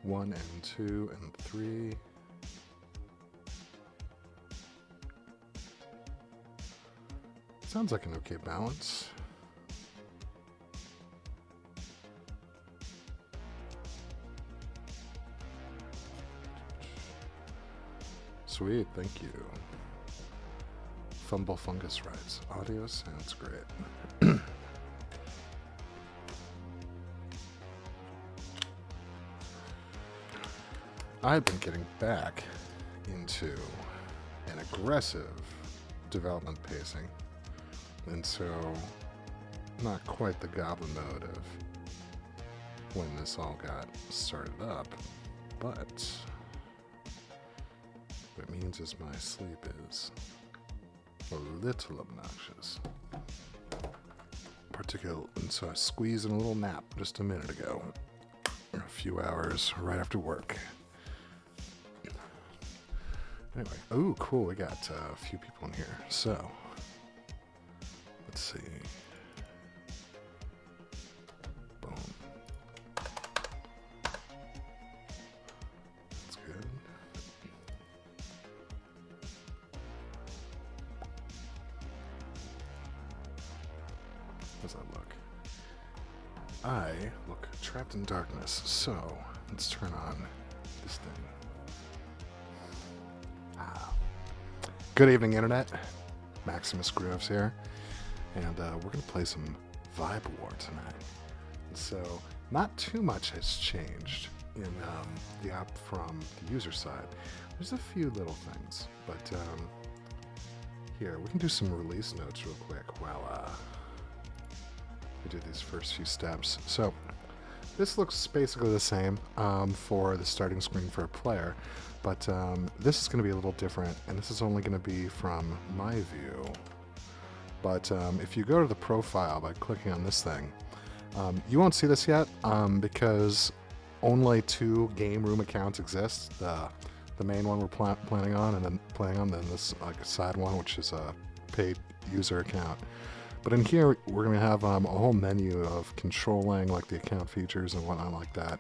1 and 2 and 3. Sounds like an okay balance. Sweet, thank you. Fumble Fungus writes, audio sounds great. I've been getting back into an aggressive development pacing, and so not quite the goblin mode of when this all got started up, but what it means is my sleep is a little obnoxious. Particularly, and so I squeezed in a little nap just a minute ago, a few hours right after work. Anyway, oh, cool, we got a few people in here. So, let's see. Boom. That's good. How's that look? I look trapped in darkness, so let's turn on this thing. Good evening, Internet. Maximus Groves here, and we're going to play some Vibe War tonight. So, not too much has changed in the app from the user side. There's a few little things, but here, we can do some release notes real quick while we do these first few steps. So, this looks basically the same for the starting screen for a player, but this is going to be a little different, and this is only going to be from my view. But if you go to the profile by clicking on this thing, you won't see this yet because only 2 game room accounts exist. The main one we're planning on, and then this like a side one, which is a paid user account. But in here, we're going to have a whole menu of controlling like the account features and whatnot like that.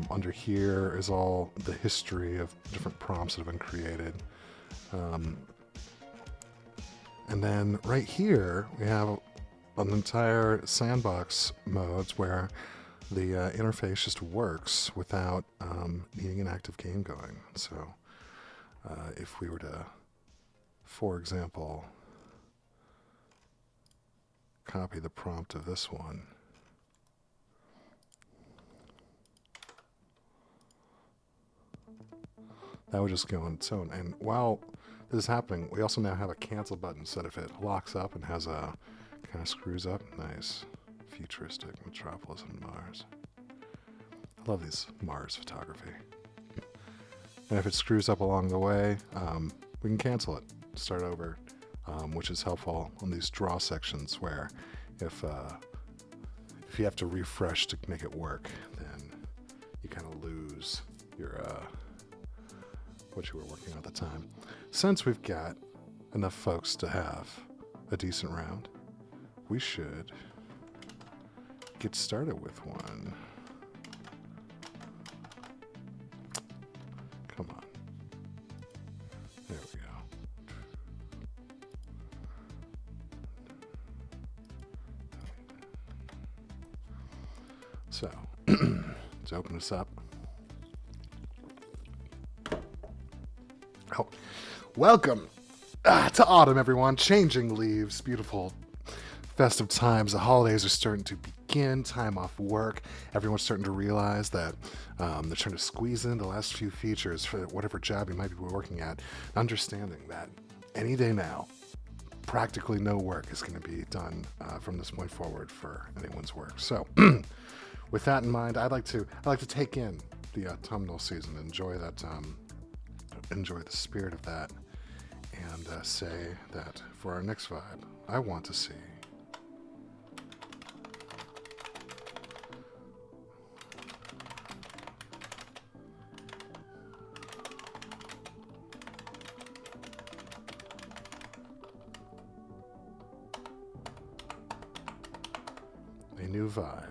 Under here is all the history of different prompts that have been created. And then right here, we have an entire sandbox modes where the interface just works without needing an active game going. So if we were to, for example, copy the prompt of this one. That would just go on its own. And while this is happening, we also now have a cancel button, so that if it locks up and has a kind of screws up, nice futuristic metropolis on Mars. I love these Mars photography. And if it screws up along the way, we can cancel it, start over. Which is helpful on these draw sections where if you have to refresh to make it work, then you kind of lose your what you were working on at the time. Since we've got enough folks to have a decent round, we should get started with one. Come on. There we go. So, let's open this up. Oh, welcome to autumn, everyone. Changing leaves, beautiful festive times. The holidays are starting to begin, time off work. Everyone's starting to realize that they're trying to squeeze in the last few features for whatever job you might be working at, understanding that any day now, practically no work is going to be done from this point forward for anyone's work. So, with that in mind, I'd like to take in the autumnal season, enjoy that, enjoy the spirit of that, and say that for our next vibe, I want to see a new vibe,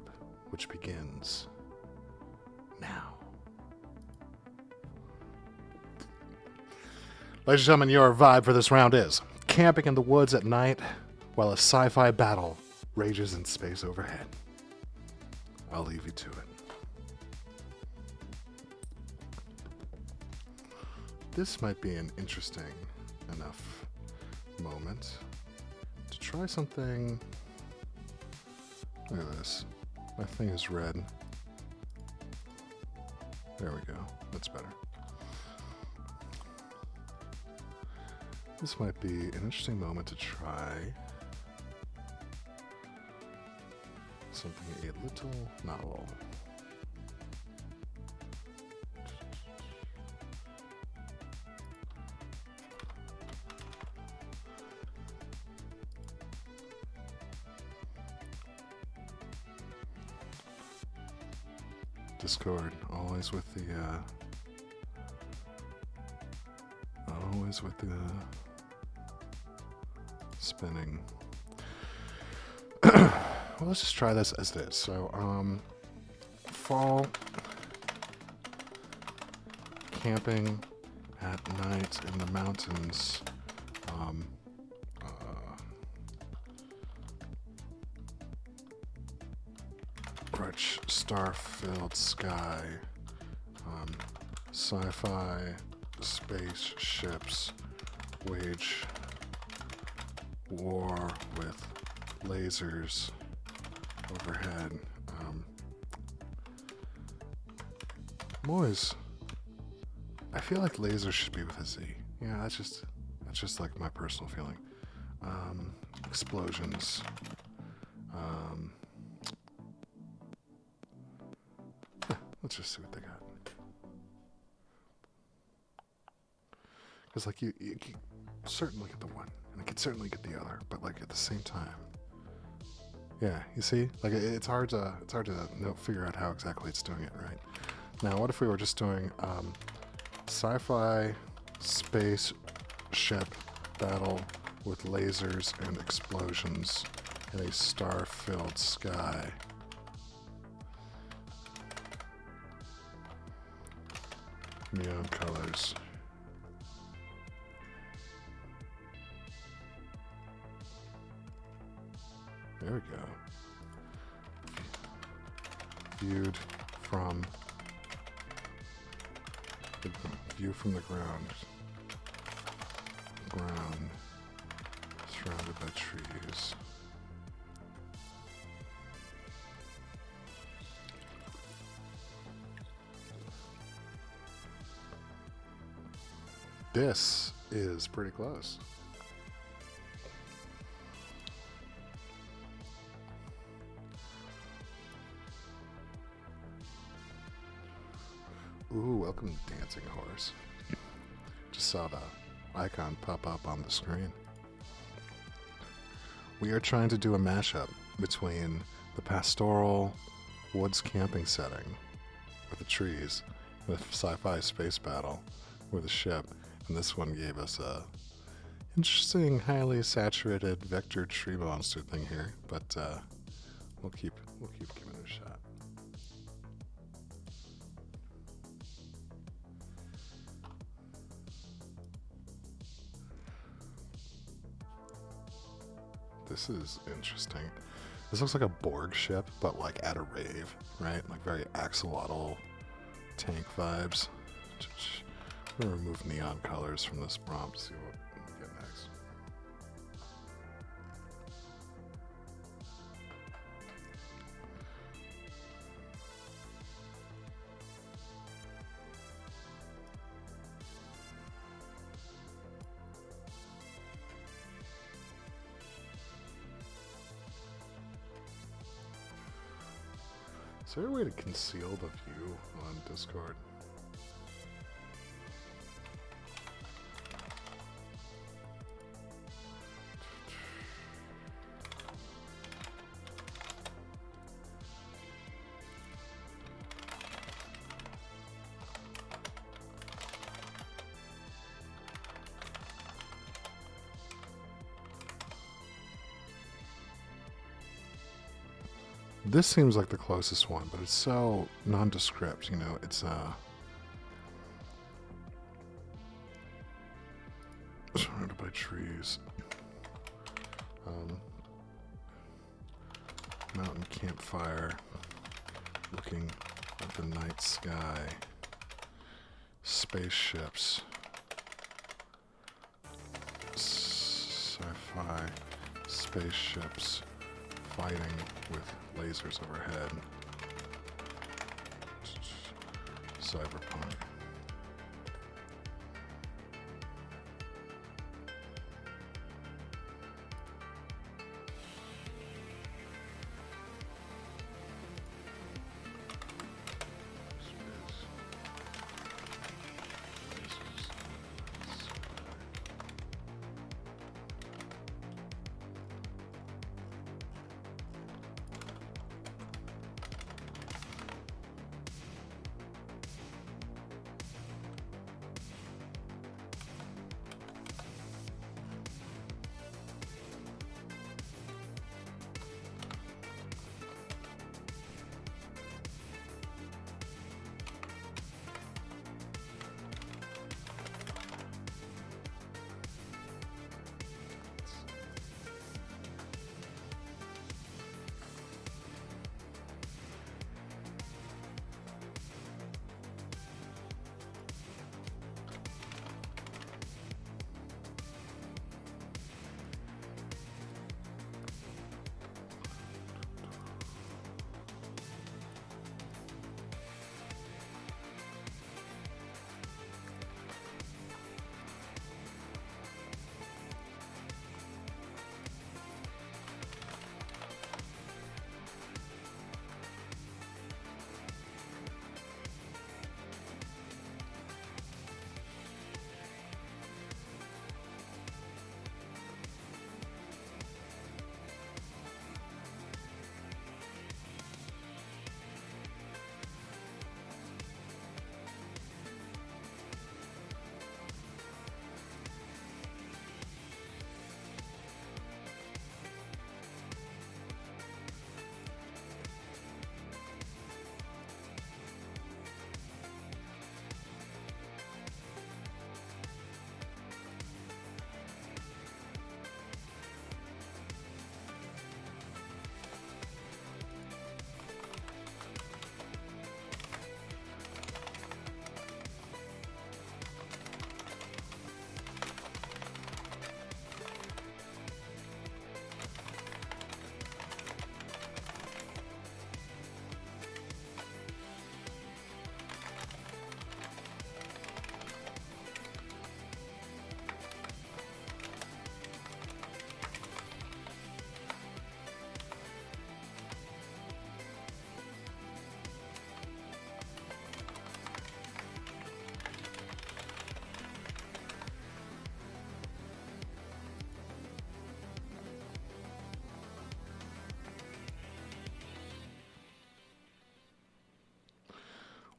which begins now. Ladies and gentlemen, your vibe for this round is camping in the woods at night while a sci-fi battle rages in space overhead. I'll leave you to it. This might be an interesting enough moment to try something. Look at this. My thing is red. There we go. That's better. This might be an interesting moment to try something a little novel. Discord, always with the spinning. Well, let's just try this as this. So, fall camping at night in the mountains. Rich star-filled sky. Sci-fi spaceships wage war with lasers overhead. I feel like lasers should be with a Z. Yeah, that's just like my personal feeling. Explosions. Let's just see what they got. Because like you can certainly get the one, and I can certainly get the other, but like at the same time, yeah, you see, like it's hard to figure out how exactly it's doing it right. Now, what if we were just doing sci-fi spaceship battle with lasers and explosions in a star-filled sky? Neon colors. There we go. Viewed from the ground. Surrounded by trees. This is pretty close. Ooh, welcome to Dancing Horse. Just saw the icon pop up on the screen. We are trying to do a mashup between the pastoral woods camping setting with the trees, with sci-fi space battle with a ship, and this one gave us a interesting, highly saturated vector tree monster thing here. But we'll keep giving it a shot. This is interesting. This looks like a Borg ship, but like at a rave, right? Like very axolotl tank vibes. I'm gonna remove neon colors from this prompt, see what we get next. Is there a way to conceal the view on Discord? This seems like the closest one, but it's so nondescript, you know, it's Surrounded by trees. Mountain campfire. Looking at the night sky. Spaceships. Sci-fi spaceships fighting with lasers overhead. Cyberpunk.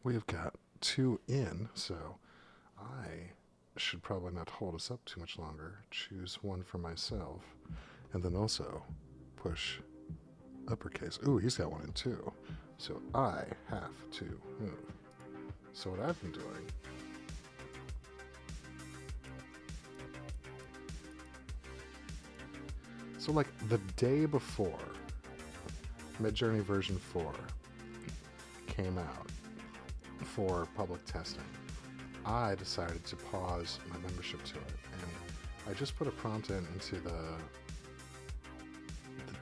We've got 2 in, so I should probably not hold us up too much longer. Choose one for myself, and then also push uppercase. Ooh, he's got 1 in too. So I have to move. So what I've been doing so like the day before Midjourney version 4 came out for public testing, I decided to pause my membership to it, and I just put a prompt into the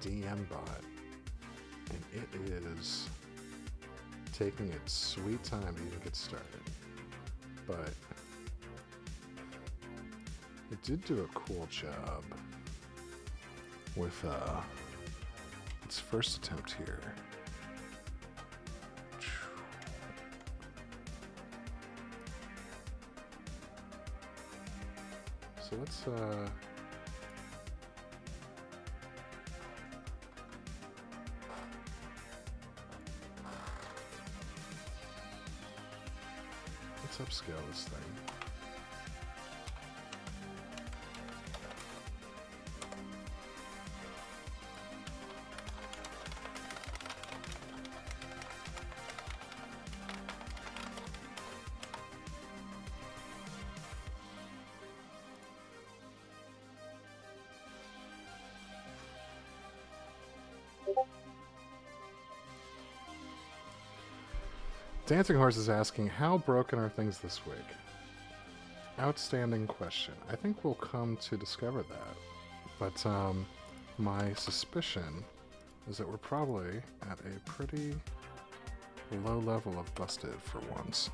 DM bot, and it is taking its sweet time to even get started. But it did do a cool job with its first attempt here. So let's upscale this thing. Dancing Horse is asking, how broken are things this week? Outstanding question. I think we'll come to discover that. But my suspicion is that we're probably at a pretty low level of busted for once.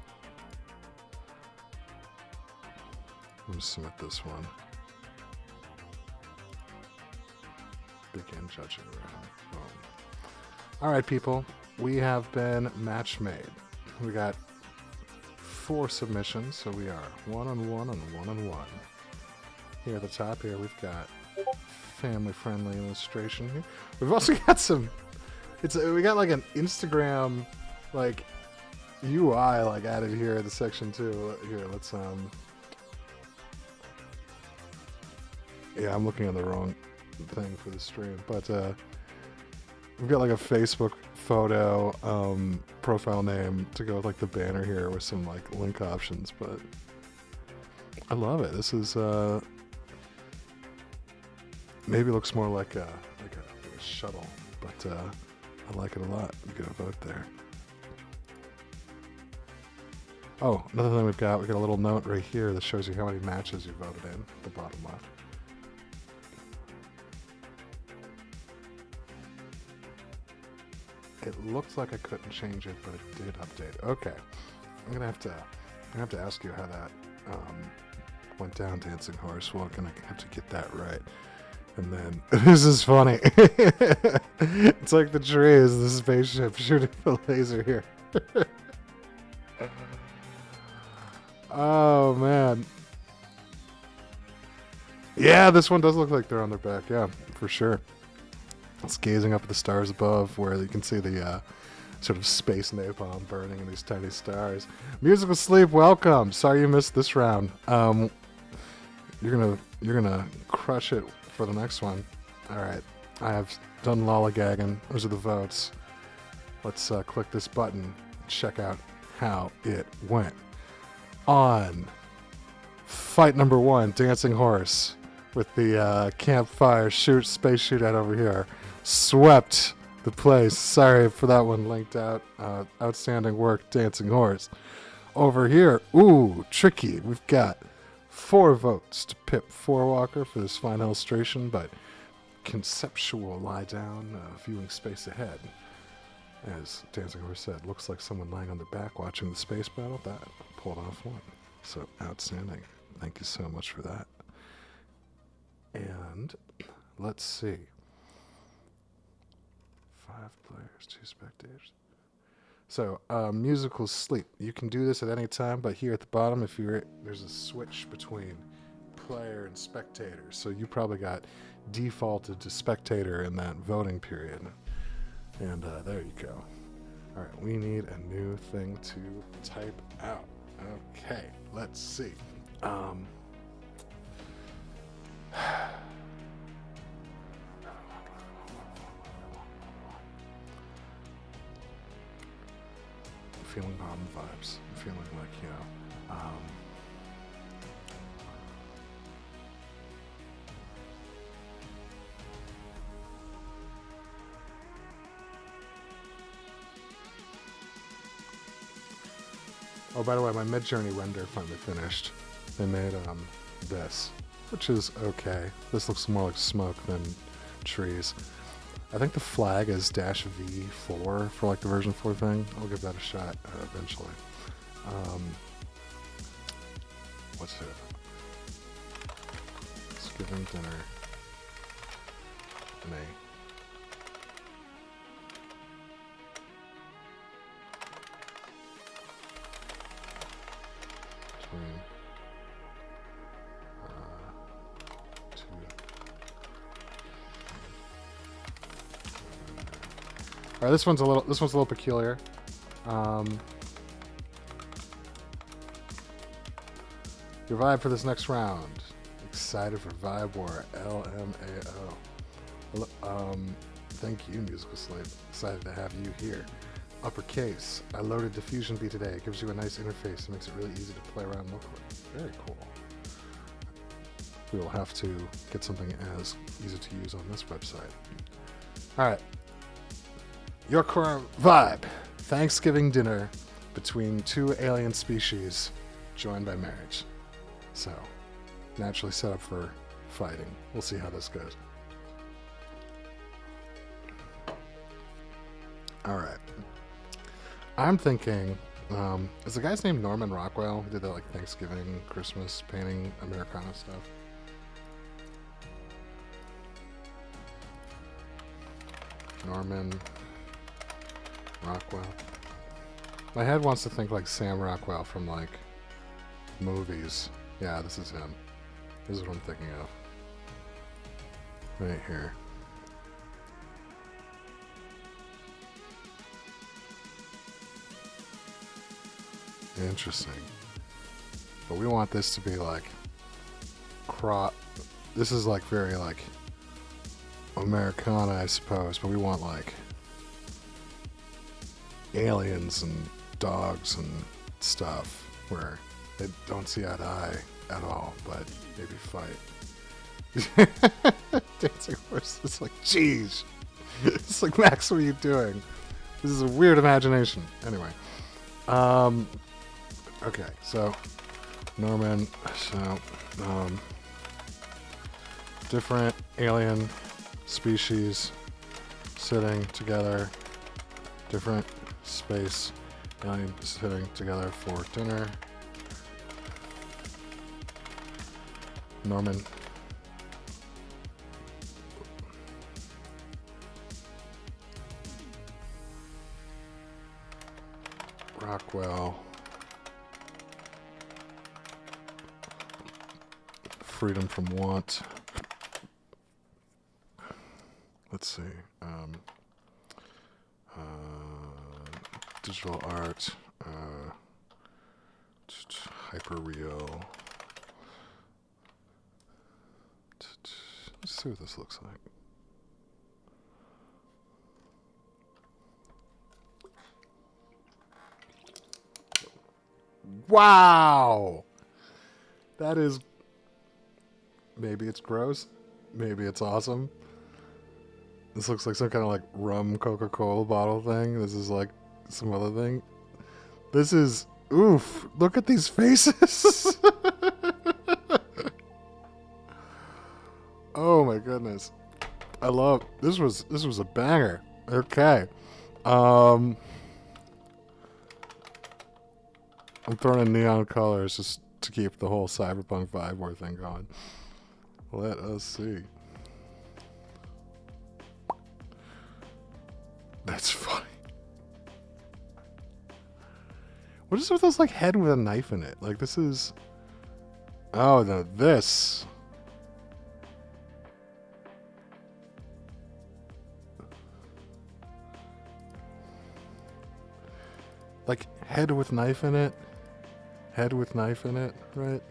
Let me submit this one. Begin judging round. Boom. All right, people. We have been match made. We got 4 submissions, so we are 1-on-1 and 1-on-1. Here at the top here, we've got family-friendly illustration here. We've also got some. We got like an Instagram like UI like added here in the section too. Here, let's Yeah, I'm looking at the wrong thing for the stream, but we've got like a Facebook photo profile name to go with like the banner here with some like link options, but I love it. This is maybe looks more like a shuttle, but I like it a lot. You get a vote there. Oh, another thing we've got a little note right here that shows you how many matches you voted in at the bottom left. It looked like I couldn't change it, but it did update. Okay, I'm gonna have to ask you how that went down, Dancing Horse. Well, I'm gonna have to get that right. And then this is funny. It's like the tree is the spaceship shooting the laser here. Oh man. Yeah, this one does look like they're on their back. Yeah, for sure. It's gazing up at the stars above, where you can see the sort of space napalm burning in these tiny stars. Musical Sleep, welcome. Sorry you missed this round. You're gonna crush it for the next one. All right, I have done lollygagging. Those are the votes. Let's click this button and check out how it went. On fight number 1, Dancing Horse with the campfire space shootout over here, swept the place. Sorry for that one linked out. Outstanding work, Dancing Horse. Over here, ooh, tricky. We've got 4 votes to Pip Fourwalker for this fine illustration, but conceptual lie down, viewing space ahead. As Dancing Horse said, looks like someone lying on their back watching the space battle. That pulled off one. So outstanding. Thank you so much for that. And let's see. 5 players, 2 spectators. So, musical sleep. You can do this at any time, but here at the bottom, there's a switch between player and spectator. So you probably got defaulted to spectator in that voting period. And there you go. All right, we need a new thing to type out. Okay, let's see. Feeling bottom vibes. I'm feeling like, Oh, by the way, my Midjourney render finally finished. They made this, which is okay. This looks more like smoke than trees. I think the flag is -V4 for like the version 4 thing. I'll give that a shot eventually. What's it? Thanksgiving dinner. May. Between 2. All right, this one's a little peculiar. Your vibe for this next round. Excited for Vibe War, LMAO. Thank you, Musical Slave. Excited to have you here. Uppercase. I loaded Diffusion B today. It gives you a nice interface and makes it really easy to play around locally. Very cool. We will have to get something as easy to use on this website. All right. Your core vibe. Thanksgiving dinner. between two alien species joined by marriage. So, naturally set up for fighting. We'll see how this goes. Alright. I'm thinking, is the guy's name Norman Rockwell? He did that like Thanksgiving, Christmas painting, Americana stuff. Norman Rockwell. My head wants to think like Sam Rockwell from like movies. Yeah, this is him. This is what I'm thinking of. Right here. Interesting. But we want this to be like this is like very like Americana, I suppose, but we want like aliens and dogs and stuff where they don't see eye to eye at all, but maybe fight. Dancing horse. It's like, jeez. It's like, Max, what are you doing? This is a weird imagination. Anyway. Okay, so Norman, different alien species sitting together, different space aliens sitting together for dinner. Norman Rockwell, freedom from want. Let's see. Digital art, hyper real. Let's see what this looks like. Wow! That is... Maybe it's gross. Maybe it's awesome. This looks like some kind of like rum Coca-Cola bottle thing. This is like some other thing. This is... Oof! Look at these faces! Oh my goodness. I love... This was a banger. Okay. I'm throwing in neon colors just to keep the whole cyberpunk vibe war thing going. Let us see. That's funny. What is with this like head with a knife in it? Like this is... Oh no, this... Like head with knife in it. Head with knife in it, right?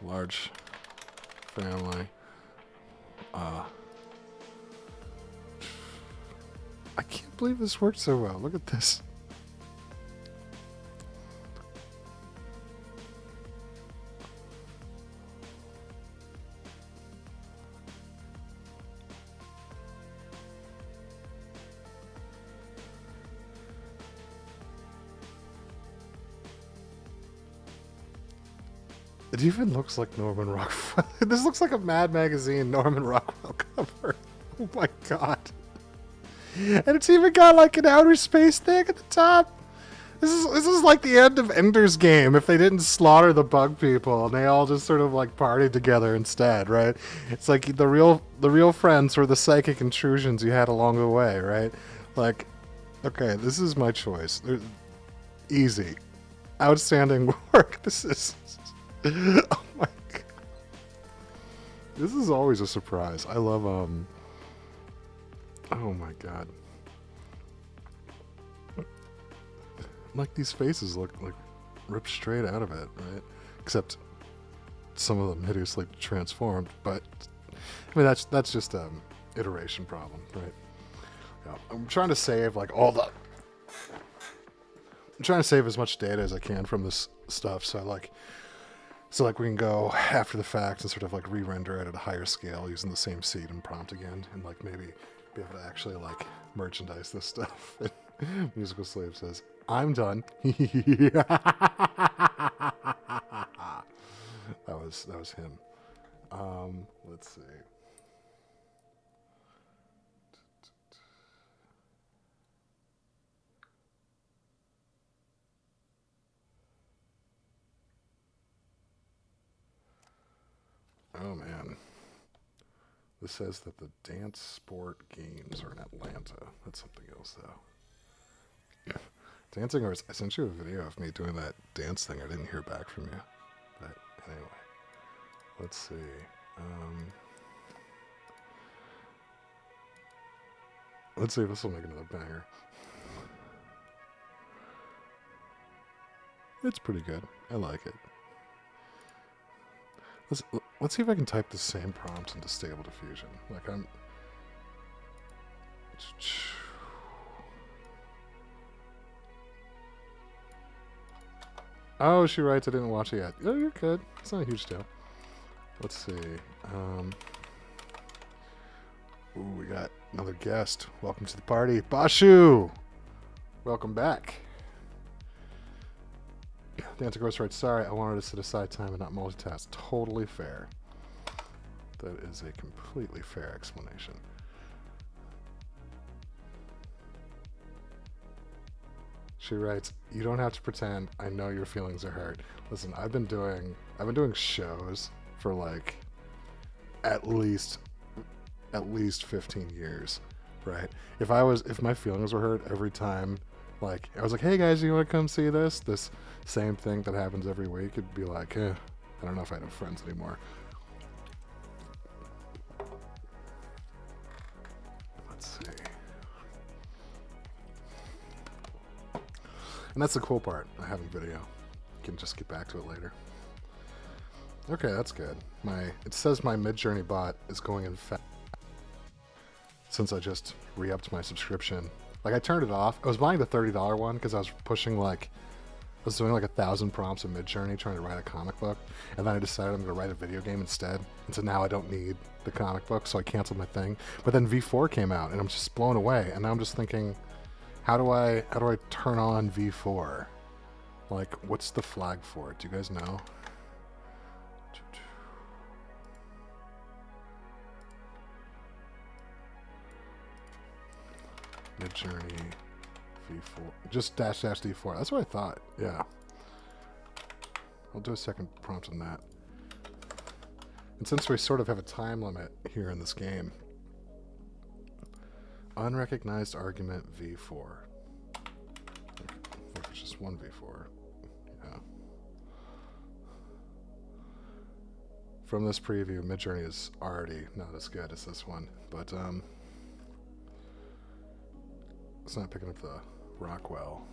Large family. I can't believe this worked so well. Look at this. It even looks like Norman Rockwell. This looks like a Mad Magazine Norman Rockwell cover. Oh my god. And it's even got like an outer space thing at the top. This is like the end of Ender's Game if they didn't slaughter the bug people and they all just sort of like partied together instead, right? It's like the real friends were the psychic intrusions you had along the way, right? Like, okay, this is my choice. Easy. Outstanding work. This is... Oh my god. This is always a surprise. I love, oh my god. Like, these faces look like ripped straight out of it, right? Except some of them hideously transformed, but... I mean, that's just an iteration problem, right? Yeah, I'm trying to save, like, all the... I'm trying to save as much data as I can from this stuff, so, like we can go after the fact and sort of like re-render it at a higher scale using the same seed and prompt again, and like maybe be able to actually like merchandise this stuff Musical Slave says, I'm done. that was him. Let's see. Oh man. This says that the dance sport games are in Atlanta. That's something else though. Dancing, I sent you a video of me doing that dance thing. I didn't hear back from you. But anyway. Let's see. Let's see if this will make another banger. It's pretty good. I like it. Let's see if I can type the same prompt into Stable Diffusion. Like I'm... Oh, she writes I didn't watch it yet. Oh, you're good. It's not a huge deal. Let's see. Ooh, we got another guest. Welcome to the party. Bashu! Welcome back. Dancer Ghost writes, sorry, I wanted to set aside time and not multitask. Totally fair. That is a completely fair explanation. She writes, you don't have to pretend. I know your feelings are hurt. Listen, I've been doing shows for like at least 15 years, right? If my feelings were hurt every time, like I was like, hey guys, you want to come see this same thing that happens every week, it'd be like, I don't know if I have friends anymore. Let's see. And that's the cool part of having video. You can just get back to it later. Okay, that's good. It says my Midjourney bot is going in fast since I just re-upped my subscription. Like I turned it off. I was buying the $30 one because I was pushing I was doing like 1,000 prompts in Midjourney trying to write a comic book, and then I decided I'm going to write a video game instead. And so now I don't need the comic book, so I canceled my thing. But then V4 came out, and I'm just blown away. And now I'm just thinking, how do I turn on V4? Like, what's the flag for it? Do you guys know? Midjourney V4, just --D4. That's what I thought. Yeah, I'll do a second prompt on that. And since we sort of have a time limit here in this game, unrecognized argument V4. If it's just one V4, yeah. From this preview, Midjourney is already not as good as this one, but it's not picking up the Rockwell.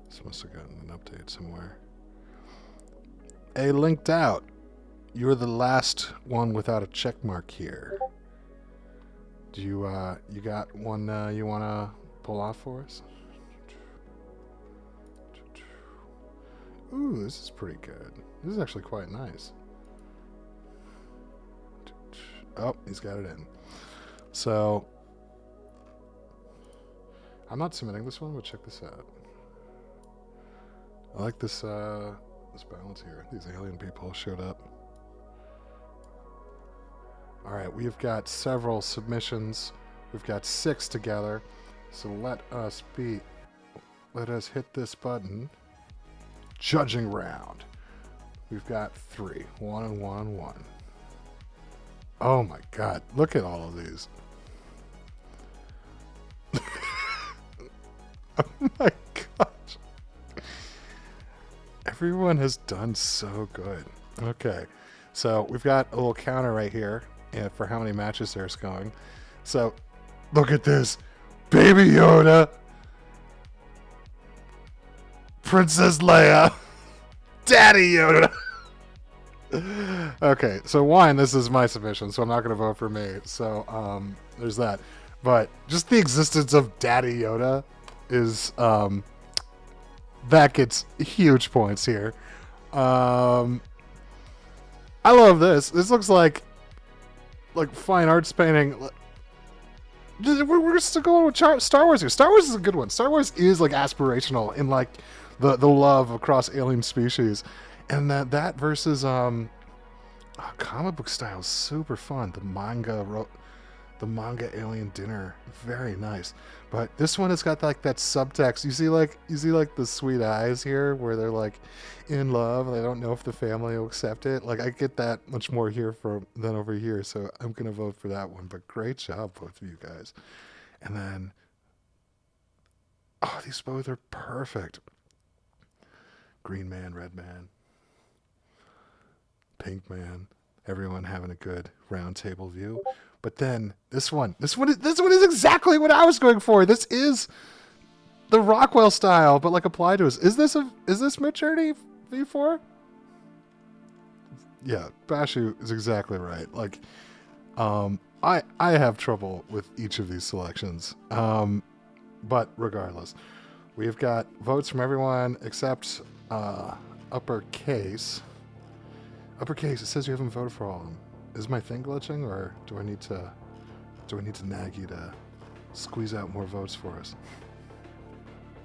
This must have gotten an update somewhere. Hey, linked out. You're the last one without a check mark here. Do you got one you want to pull off for us? Ooh, this is pretty good. This is actually quite nice. Oh, he's got it in. So, I'm not submitting this one, but check this out. I like this this balance here. These alien people showed up. All right, we've got several submissions. We've got 6 together. So let us hit this button. Judging round. We've got 3. 1 and 1 and 1. Oh my god, look at all of these. Oh my gosh. Everyone has done so good. Okay, so we've got a little counter right here for how many matches there's going. So, look at this. Baby Yoda. Princess Leia. Daddy Yoda. Okay, so 1, this is my submission, so I'm not going to vote for me. So, there's that. But just the existence of Daddy Yoda is, that gets huge points here. I love this. This looks like fine arts painting. We're still going with Star Wars here. Star Wars is a good one. Star Wars is like aspirational in like the love across alien species, and that versus comic book style is super fun. The manga alien dinner, very nice. But this one has got like that subtext. You see like the sweet eyes here where they're like in love and they don't know if the family will accept it. Like I get that much more here than over here, so I'm gonna vote for that one. But great job, both of you guys. And then these both are perfect. Green man, red man, pink man, everyone having a good round table view. But then this one is exactly what I was going for. This is the Rockwell style, but like applied to us. Is this Midjourney V4? Yeah, Bashu is exactly right. Like, I have trouble with each of these selections. But regardless, we've got votes from everyone except uppercase. Uppercase. It says you haven't voted for all of them. Is my thing glitching, or do I need to nag you to squeeze out more votes for us?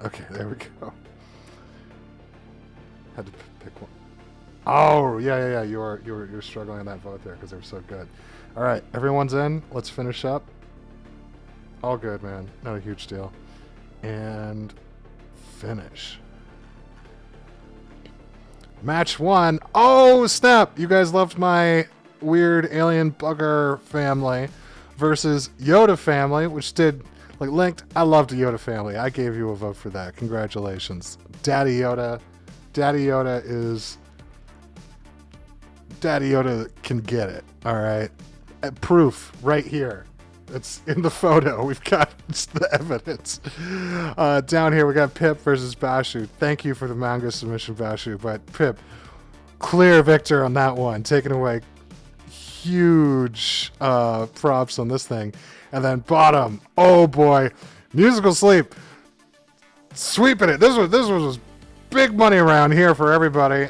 Okay, there we go. Had to pick one. Oh, yeah. You're struggling on that vote there because they were so good. All right, everyone's in. Let's finish up. All good, man. Not a huge deal. And finish. Match 1. Oh, snap! You guys loved my weird alien bugger family versus Yoda family, which did like linked. I loved Yoda family. I gave you a vote for that. Congratulations. Daddy Yoda can get it. All right. Proof right here. It's in the photo. We've got the evidence. Down here we got Pip versus Bashu. Thank you for the manga submission, Bashu. But Pip, clear victor on that one. Taking away huge props on this thing. And then bottom, oh boy, Musical Sleep sweeping it. This was big money around here for everybody.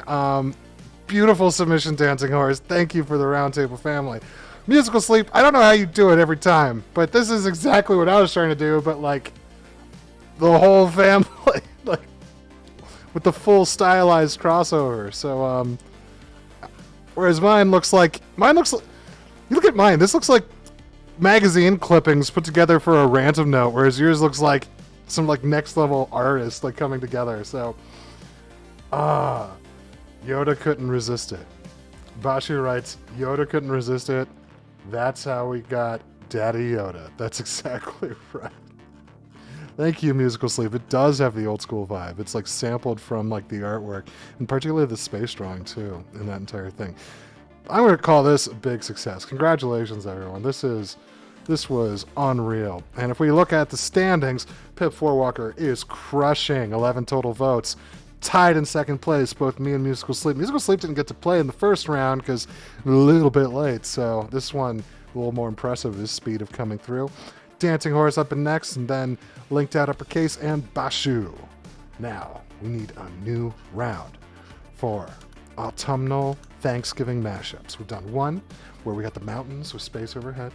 Beautiful submission, Dancing Horse. Thank you for the roundtable family. Musical Sleep, I don't know how you do it every time, but this is exactly what I was trying to do, but like the whole family, like with the full stylized crossover. So whereas mine looks like you look at mine, this looks like magazine clippings put together for a random note, whereas yours looks like some like next level artist like coming together. So Yoda couldn't resist it. Bashu writes, Yoda couldn't resist it. That's how we got Daddy Yoda. That's exactly right. Thank you, Musical Sleep. It does have the old school vibe. It's like sampled from like the artwork, and particularly the space drawing too, in that entire thing. I'm going to call this a big success. Congratulations, everyone. This was unreal. And if we look at the standings, Pip Fourwalker is crushing 11 total votes. Tied in second place, both me and Musical Sleep. Musical Sleep didn't get to play in the first round because a little bit late, so this one a little more impressive, his speed of coming through. Dancing Horse up in next, and then Linked Out uppercase and Bashu. Now, we need a new round for autumnal Thanksgiving mashups. We've done one where we got the mountains with space overhead.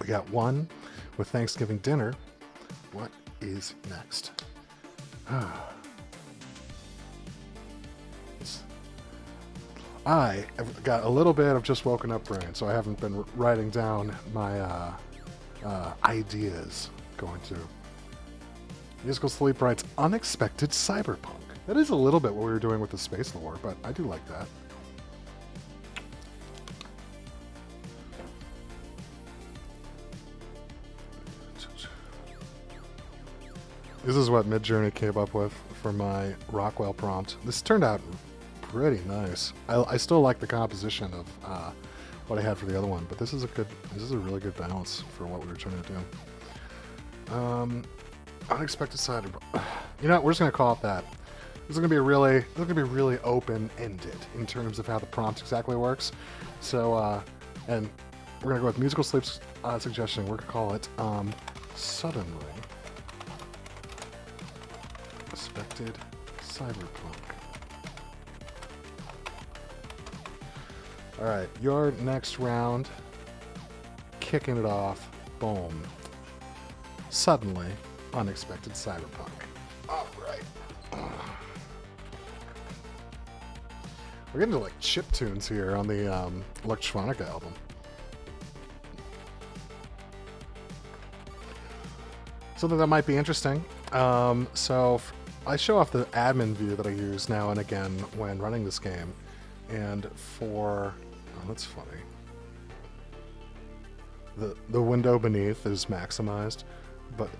We got one with Thanksgiving dinner. What is next? I have got a little bit of just woken up brain, so I haven't been writing down my ideas going to. Musical Sleep writes unexpected cyberpunk. That is a little bit what we were doing with the space lore, but I do like that. This is what Midjourney came up with for my Rockwell prompt. This turned out pretty nice. I still like the composition of what I had for the other one, but this is a really good balance for what we were trying to do. Unexpected side. You know what? We're just gonna call it that. This is gonna be really open-ended in terms of how the prompt exactly works. So, and we're gonna go with Musical Sleep's suggestion. We're gonna call it suddenly expected cyberpunk. All right, your next round, kicking it off, boom. Suddenly, unexpected cyberpunk. All right. We're getting to like chip tunes here on the Electronica album. Something that might be interesting. I show off the admin view that I use now and again when running this game. And for... Oh, that's funny. The window beneath is maximized, but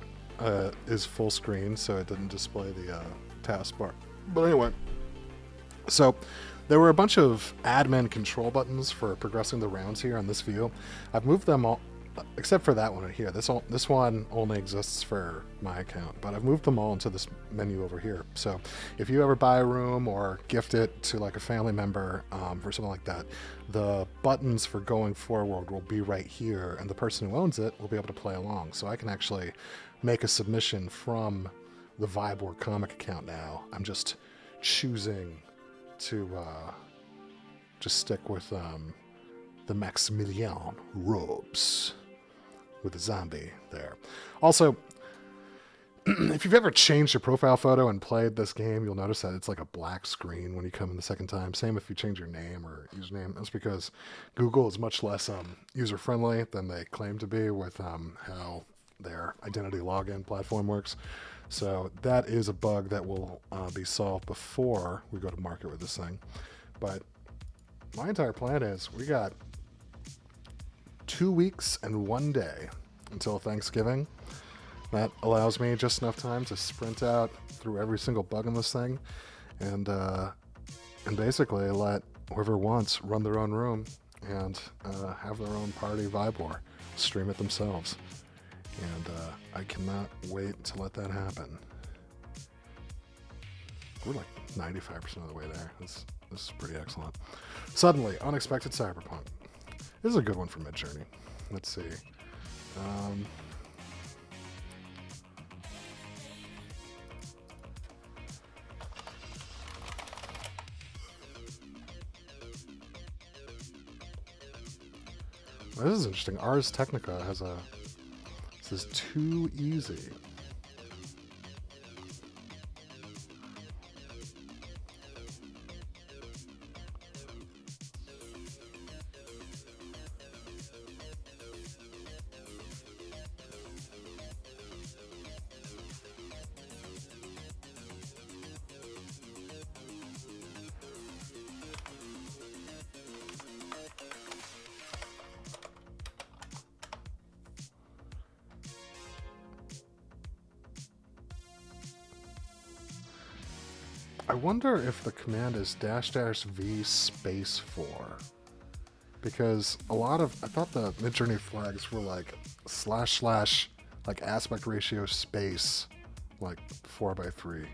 is full screen, so it didn't display the taskbar. But anyway, so there were a bunch of admin control buttons for progressing the rounds here on this view. I've moved them all, except for that one right here. This one only exists for my account, but I've moved them all into this menu over here. So if you ever buy a room or gift it to like a family member for something like that, the buttons for going forward will be right here, and the person who owns it will be able to play along. So I can actually make a submission from the VIII or comic account now. I'm just choosing to just stick with the Maximilian robes with the zombie there. Also, if you've ever changed your profile photo and played this game, you'll notice that it's like a black screen when you come in the second time. Same if you change your name or username. That's because Google is much less user-friendly than they claim to be with how their identity login platform works. So that is a bug that will be solved before we go to market with this thing. But my entire plan is we got 2 weeks and 1 day until Thanksgiving. That allows me just enough time to sprint out through every single bug in this thing and basically let whoever wants run their own room and have their own party VIII war, stream it themselves. And I cannot wait to let that happen. We're like 95% of the way there. This is pretty excellent. Suddenly, unexpected cyberpunk. This is a good one for Midjourney. Let's see. This is interesting. Ars Technica has a... This is too easy. I wonder if the command is --v space 4. Because a lot of, I thought the Midjourney flags were like / like aspect ratio space, like 4:3.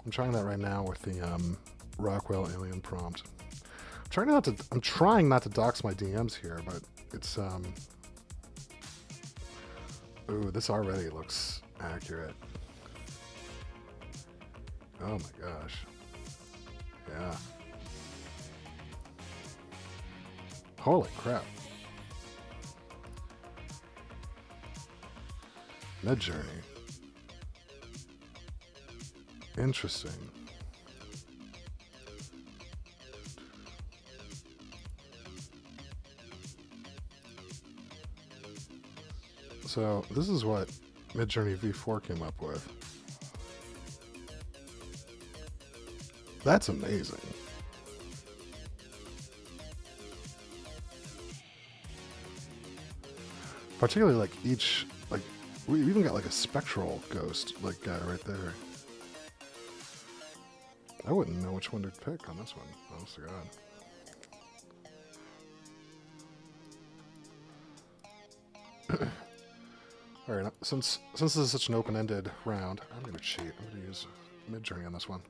I'm trying that right now with the Rockwell alien prompt. I'm trying not to dox my DMs here, but it's ooh, this already looks accurate. Oh my gosh. Yeah. Holy crap. Midjourney. Interesting. So this is what Midjourney V4 came up with. That's amazing. Particularly like each, like we even got like a spectral ghost like guy right there. I wouldn't know which one to pick on this one, honest to God. All right, since this is such an open-ended round, I'm gonna cheat. I'm gonna use Midjourney on this one.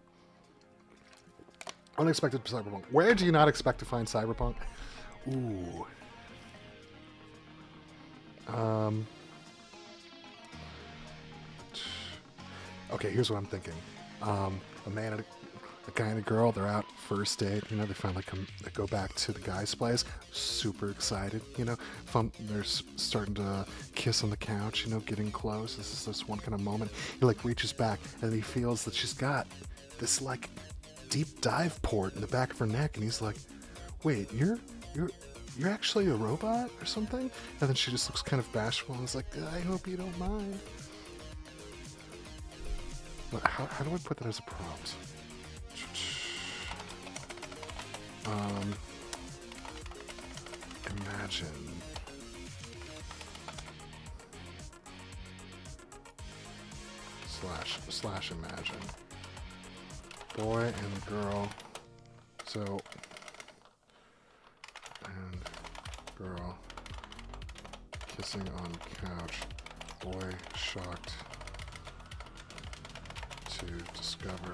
Unexpected cyberpunk. Where do you not expect to find cyberpunk? Ooh. Okay, here's what I'm thinking. A man The guy and the girl, they're out first date. You know, they finally they go back to the guy's place. Super excited. You know, they're starting to kiss on the couch. You know, getting close. This is this one kind of moment. He like reaches back and he feels that she's got this like deep dive port in the back of her neck, and he's like, "Wait, you're actually a robot or something?" And then she just looks kind of bashful and is like, "I hope you don't mind." How do I put that as a prompt? Imagine. Slash imagine. Boy and girl. So, and girl kissing on couch. Boy shocked to discover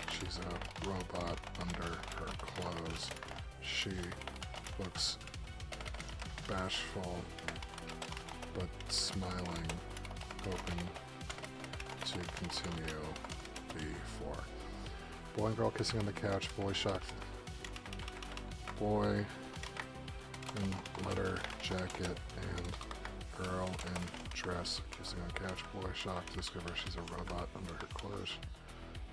she's a robot under her clothes. She looks bashful but smiling, hoping to continue V4. Boy and girl kissing on the couch. Boy shocked. Boy in leather jacket and girl in dress kissing on couch. Boy shocked to discover she's a robot under her clothes.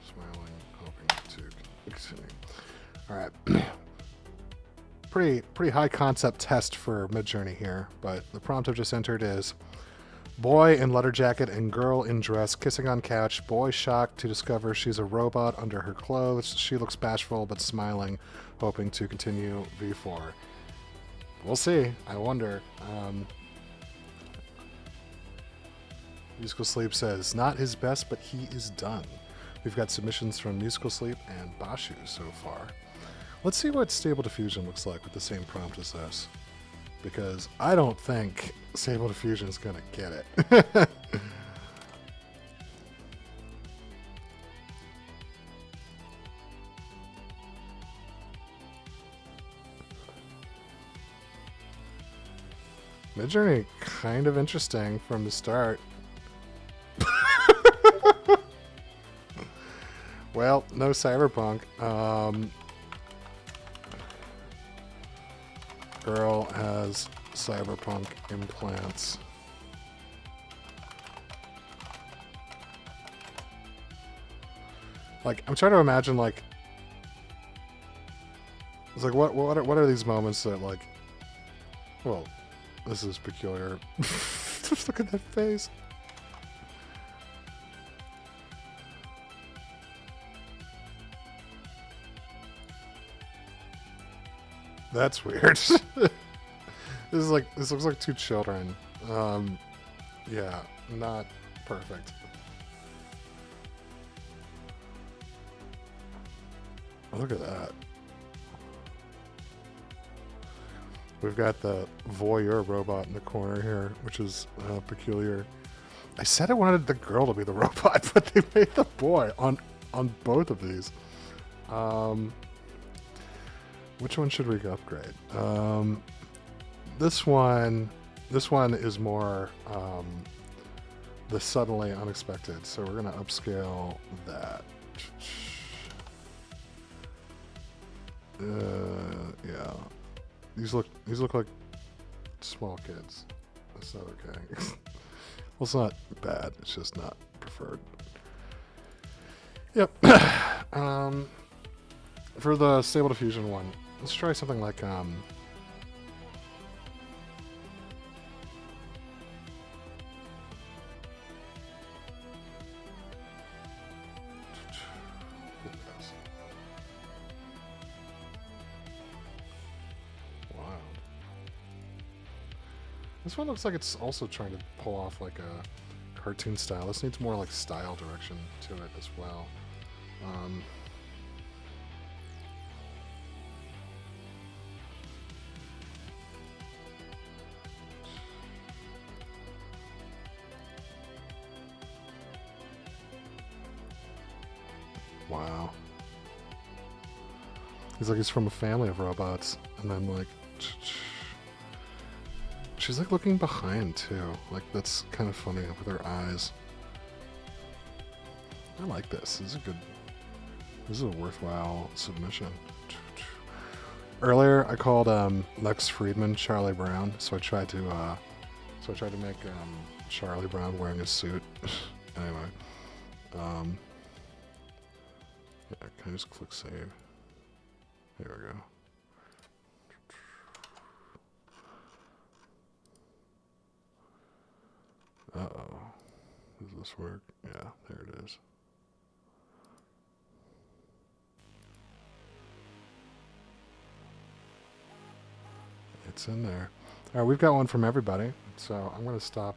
Smiling, hoping to continue. All right. Pretty high concept test for Midjourney here, but the prompt I've just entered is boy in leather jacket and girl in dress kissing on couch. Boy shocked to discover she's a robot under her clothes. She looks bashful but smiling, hoping to continue V4. We'll see. I wonder. Musical Sleep says, not his best, but he is done. We've got submissions from Musical Sleep and Bashu so far. Let's see what Stable Diffusion looks like with the same prompt as this. Because I don't think Stable Diffusion is going to get it. Midjourney, kind of interesting from the start. Well, no cyberpunk. Girl has cyberpunk implants. Like, I'm trying to imagine, like, it's like, what are these moments that, like, well, this is peculiar. Just look at that face. That's weird. This looks like two children. Yeah, not perfect. Look at that. We've got the voyeur robot in the corner here, which is peculiar. I said I wanted the girl to be the robot, but they made the boy on both of these. Which one should we upgrade? This one is more the suddenly unexpected. So we're gonna upscale that. Yeah. These look like small kids. That's not okay. Well, it's not bad. It's just not preferred. Yep. For the Stable Diffusion one, let's try something like this one looks like it's also trying to pull off like a cartoon style. This needs more like style direction to it as well. Wow. He's like he's from a family of robots, and then like She's like looking behind too. Like that's kind of funny with her eyes. I like this. This is a worthwhile submission. Earlier I called Lex Friedman Charlie Brown, so I tried to make Charlie Brown wearing a suit. Anyway. Yeah, can I just click save? Here we go. Uh-oh. Does this work? Yeah, there it is. It's in there. All right, we've got one from everybody, so I'm going to stop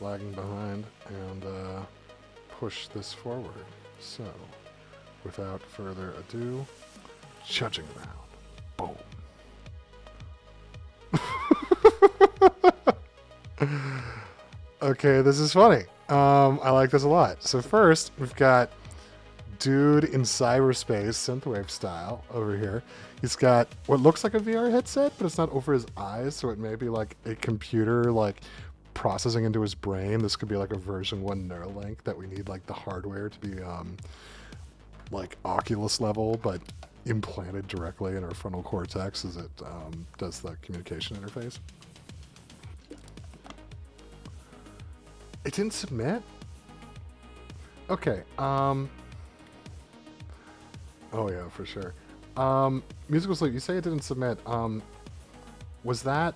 lagging behind and push this forward. So, without further ado, judging round. Boom. Okay, this is funny. I like this a lot. So first, we've got dude in cyberspace, synthwave style, over here. He's got what looks like a VR headset, but it's not over his eyes, so it may be like a computer like processing into his brain. This could be like a version 1 Neuralink that we need like the hardware to be like Oculus level, but implanted directly in our frontal cortex as it does the communication interface. It didn't submit? Okay, oh yeah, for sure. Musical Sleep, you say it didn't submit. Was that,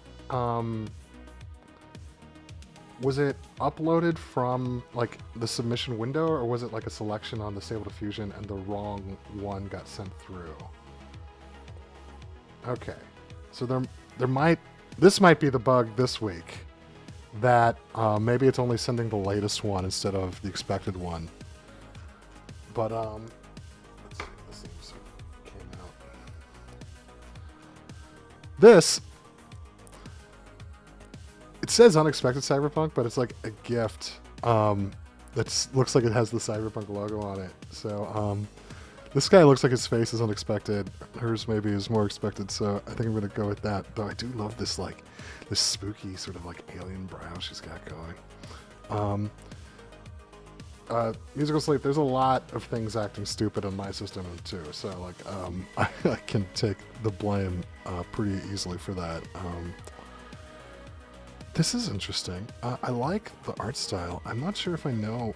was it uploaded from like the submission window, or was it like a selection on the Stable Diffusion and the wrong one got sent through? Okay, so this might be the bug this week, that maybe it's only sending the latest one instead of the expected one. But let's see, this seems came out. This, it says unexpected Cyberpunk, but it's like a gift that looks like it has the Cyberpunk logo on it. So this guy looks like his face is unexpected. Hers maybe is more expected, so I think I'm gonna go with that. Though I do love this like this spooky sort of like alien brow she's got going. Musical Sleep, there's a lot of things acting stupid on my system too, so like I can take the blame pretty easily for that. This is interesting. I like the art style. I'm not sure if I know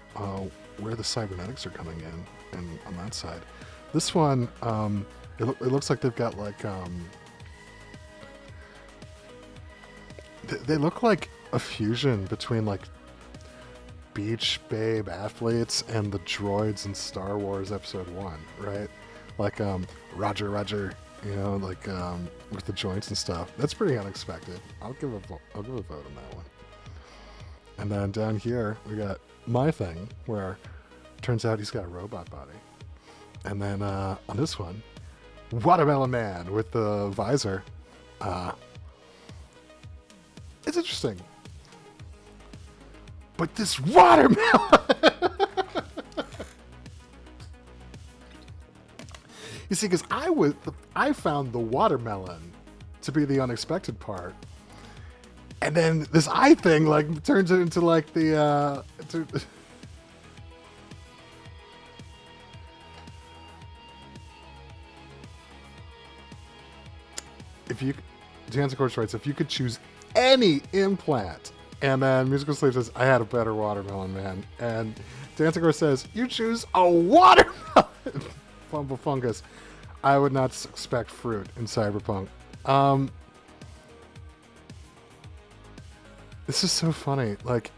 where the cybernetics are coming in and on that side. This one, it looks like they've got like they look like a fusion between like Beach Babe athletes and the droids in Star Wars Episode 1, right? Like Roger Roger, you know, like with the joints and stuff. That's pretty unexpected. I'll give a vote on that one. And then down here we got my thing, where turns out he's got a robot body. And then on this one, Watermelon Man with the visor. It's interesting. But this watermelon! You see, because I found the watermelon to be the unexpected part, and then this eye thing like turns it into like the if you, Jansen Course writes, if you could choose any implant, and then Musical Sleep says, I had a better watermelon, man. And Dancigor says, you choose a watermelon! Fumble Fungus. I would not expect fruit in Cyberpunk. This is so funny. Like,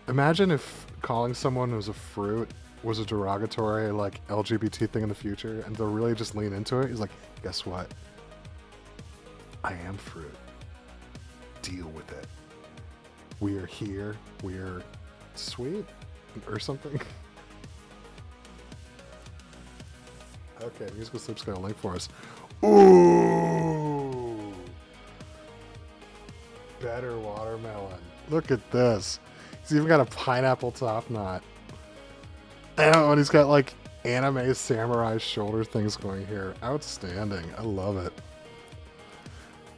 imagine if calling someone who's a fruit was a derogatory, like, LGBT thing in the future, and they'll really just lean into it. He's like, guess what? I am fruit. Deal with it. We are here. We are sweet or something. Okay, Musical Sleep's got a link for us. Ooh! Better watermelon. Look at this. He's even got a pineapple top knot. And he's got like anime samurai shoulder things going here. Outstanding. I love it.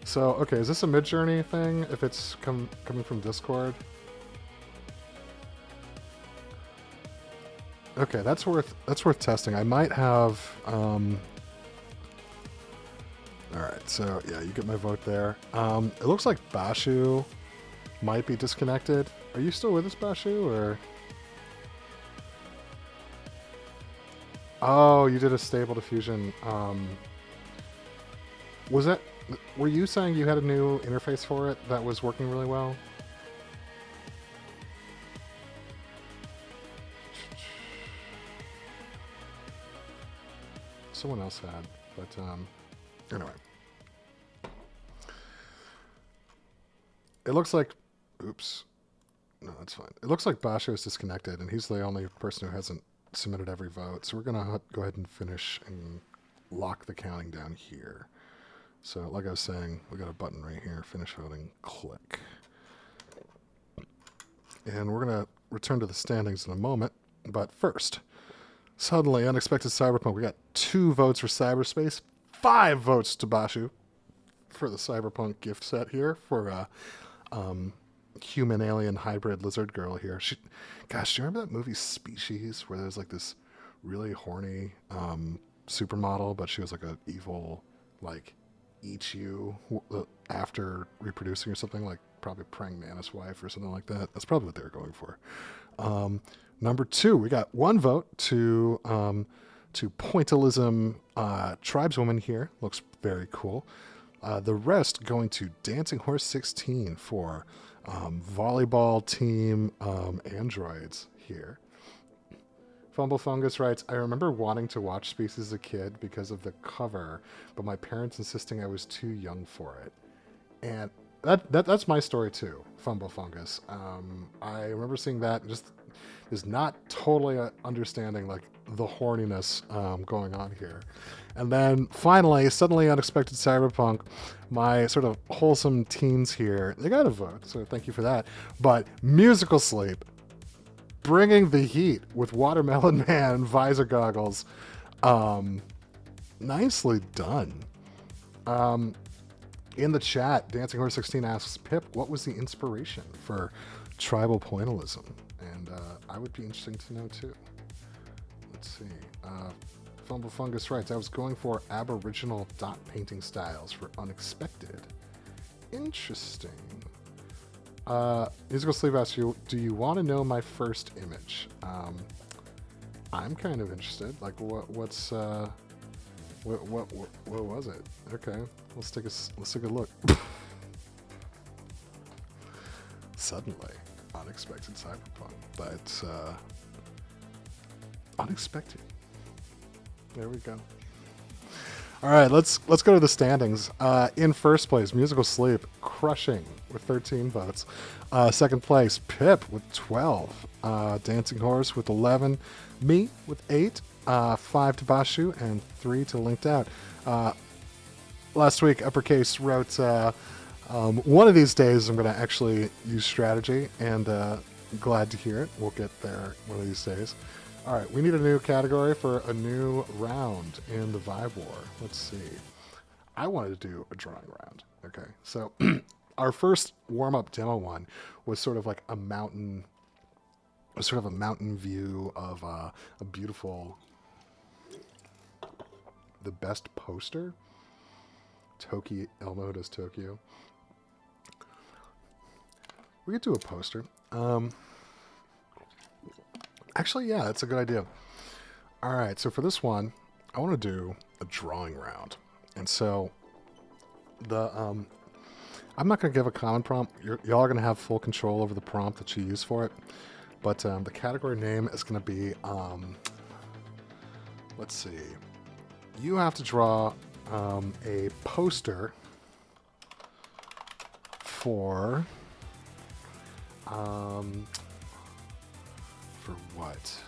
So, okay, is this a Midjourney thing? If it's coming from Discord? Okay, that's worth testing. I might have. All right, so yeah, you get my vote there. It looks like Bashu might be disconnected. Are you still with us, Bashu, or? Oh, you did a stable diffusion. Was that? Were you saying you had a new interface for it that was working really well? Someone else had, but anyway. It looks like, oops, no, that's fine. It looks like Basho is disconnected, and he's the only person who hasn't submitted every vote. So we're gonna go ahead and finish and lock the counting down here. So like I was saying, we got a button right here, finish voting, click. And we're gonna return to the standings in a moment, but first, suddenly unexpected Cyberpunk. We got 2 votes for Cyberspace, 5 votes to Bashu for the Cyberpunk gift set here for human alien hybrid lizard girl here. Gosh, do you remember that movie Species, where there's like this really horny supermodel, but she was like an evil, like, eats you after reproducing or something, like probably praying mantis wife or something like that. That's probably what they were going for. Number 2, we got 1 vote to Pointillism tribeswoman here. Looks very cool. The rest going to Dancing Horse 16 for volleyball team androids here. Fumble Fungus writes, I remember wanting to watch Species as a kid because of the cover, but my parents insisting I was too young for it. And that's my story too, Fumble Fungus. I remember seeing that and just is not totally understanding like the horniness going on here. And then finally, suddenly unexpected Cyberpunk, my sort of wholesome teens here, they got a vote, so thank you for that. But Musical Sleep, bringing the heat with Watermelon Man visor goggles. Nicely done. In the chat, Dancing Horse 16 asks, Pip, what was the inspiration for tribal pointillism? And I would be interesting to know too. Let's see. Fumble Fungus writes, I was going for Aboriginal dot painting styles for unexpected. Interesting. Musical Sleep asks you, do you want to know my first image? I'm kind of interested. Like, what was it? Okay, let's take a look. Suddenly, unexpected Cyberpunk, but unexpected. There we go. All right, let's go to the standings. In first place, Musical Sleep, crushing with 13 votes. Second place, Pip with 12. Dancing Horse with 11. Me with 8. 5 to Bashu and 3 to Linked Out. Last week, Uppercase wrote, one of these days I'm going to actually use strategy, and glad to hear it. We'll get there one of these days. All right, we need a new category for a new round in the Vibe War. Let's see. I wanted to do a drawing round. Okay, so our first warm-up demo one was sort of like a mountain view of a beautiful, the best poster. Toki Elmo does Tokyo. We could do a poster. Actually, yeah, that's a good idea. All right, so for this one, I want to do a drawing round. And so I'm not going to give a common prompt. Y'all are going to have full control over the prompt that you use for it. But the category name is going to be, let's see. You have to draw a poster for what?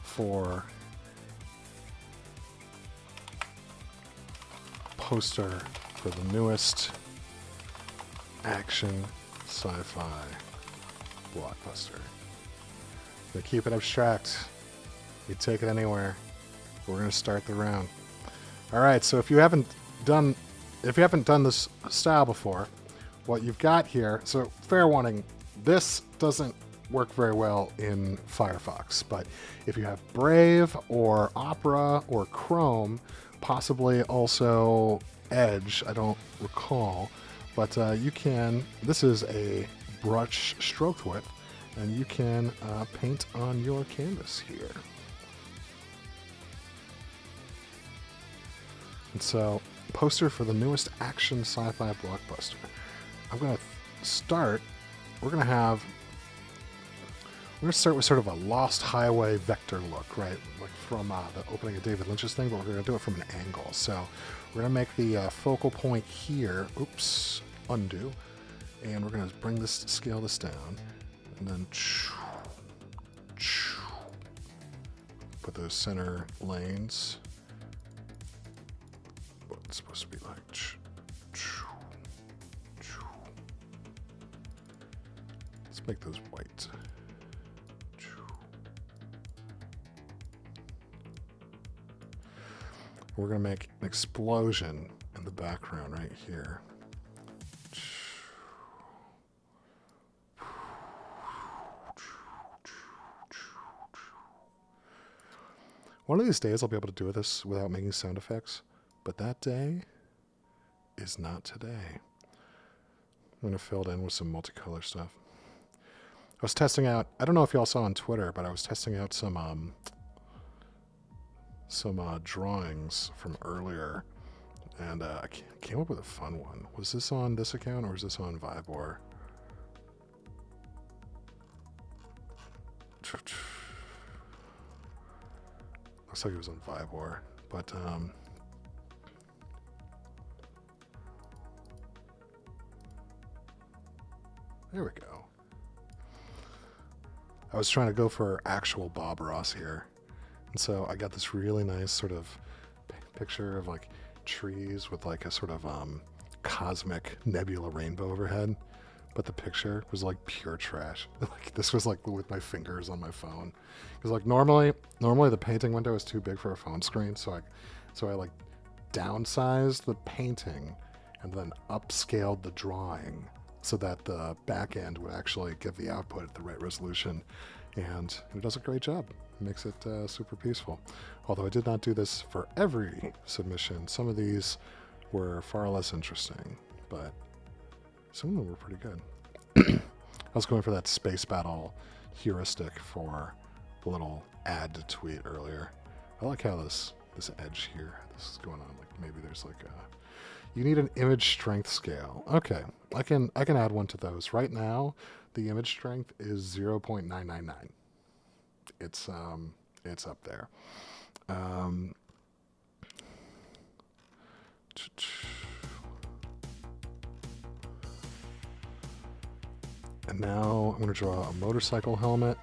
For poster for the newest action sci-fi blockbuster. They keep it abstract. You take it anywhere. we're going to start the round. All right, so if you haven't done this style before, what you've got here, so fair warning, this doesn't work very well in Firefox, but if you have Brave or Opera or Chrome, possibly also Edge, I don't recall, but you can, this is a brush stroke width, and you can paint on your canvas here. And so, poster for the newest action sci-fi blockbuster. I'm going to start, we're going to start with sort of a Lost Highway vector look, right? Like from the opening of David Lynch's thing, but we're going to do it from an angle. So we're going to make the focal point here, oops, undo, and we're going to bring this, scale this down, and then put those center lanes. Well, it's supposed to be like, let's make those white. We're going to make an explosion in the background right here. One of these days I'll be able to do this without making sound effects, but that day is not today. I'm going to fill it in with some multicolor stuff. I was testing out, I don't know if y'all saw on Twitter, but I was testing out some drawings from earlier, and I came up with a fun one. Was this on this account or is this on VIII? Looks like it was on VIII, but there we go. I was trying to go for actual Bob Ross here. And so I got this really nice sort of picture of like trees with like a sort of cosmic nebula rainbow overhead. But the picture was like pure trash. Like this was like with my fingers on my phone. Because like normally the painting window is too big for a phone screen. So I like downsized the painting and then upscaled the drawing so that the back end would actually give the output at the right resolution. And it does a great job. It makes it super peaceful. Although I did not do this for every submission. Some of these were far less interesting, but some of them were pretty good. I was going for that space battle heuristic for the little ad to tweet earlier. I like how this edge here, this is going on. Like maybe there's like a, you need an image strength scale. Okay, I can add one to those. Right now, the image strength is 0.999. It's up there. And now I'm going to draw a motorcycle helmet.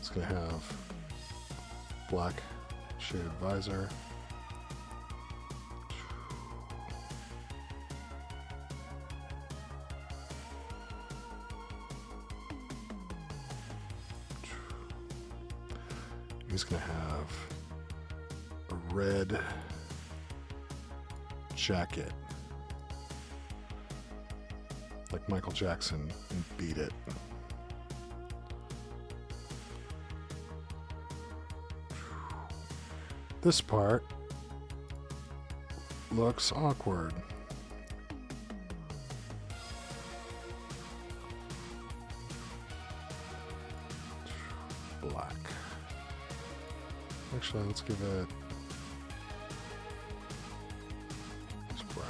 It's going to have black shaded visor. He's going to have a red jacket, like Michael Jackson in Beat It. This part looks awkward. Black. Actually, let's give it it's brown.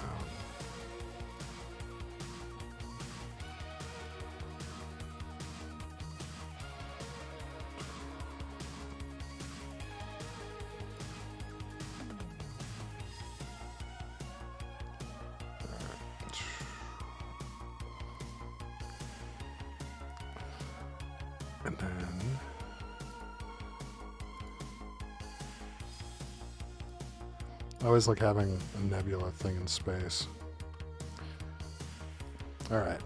And then I always like having a nebula thing in space. All right.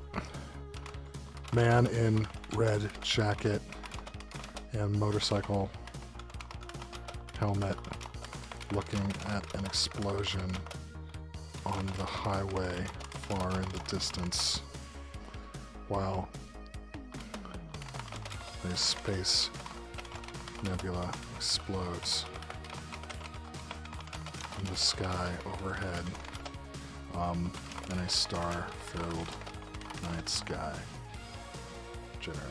Man in red jacket and motorcycle helmet looking at an explosion on the highway far in the distance while a space nebula explodes in the sky overhead in a star-filled night sky. Generate.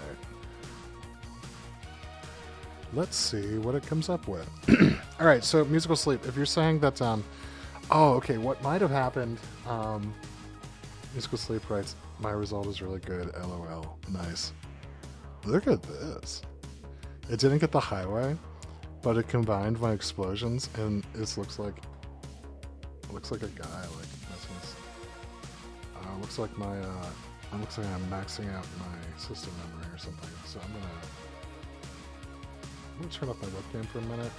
Let's see what it comes up with. All right, so musical sleep. If you're saying that, oh, okay, what might have happened? Musical sleep writes, my result is really good. LOL. Nice. Look at this. It didn't get the highway, but it combined my explosions, and it looks like a guy like messing this. Looks like my looks like I'm maxing out my system memory or something. So I'm gonna turn off my webcam for a minute,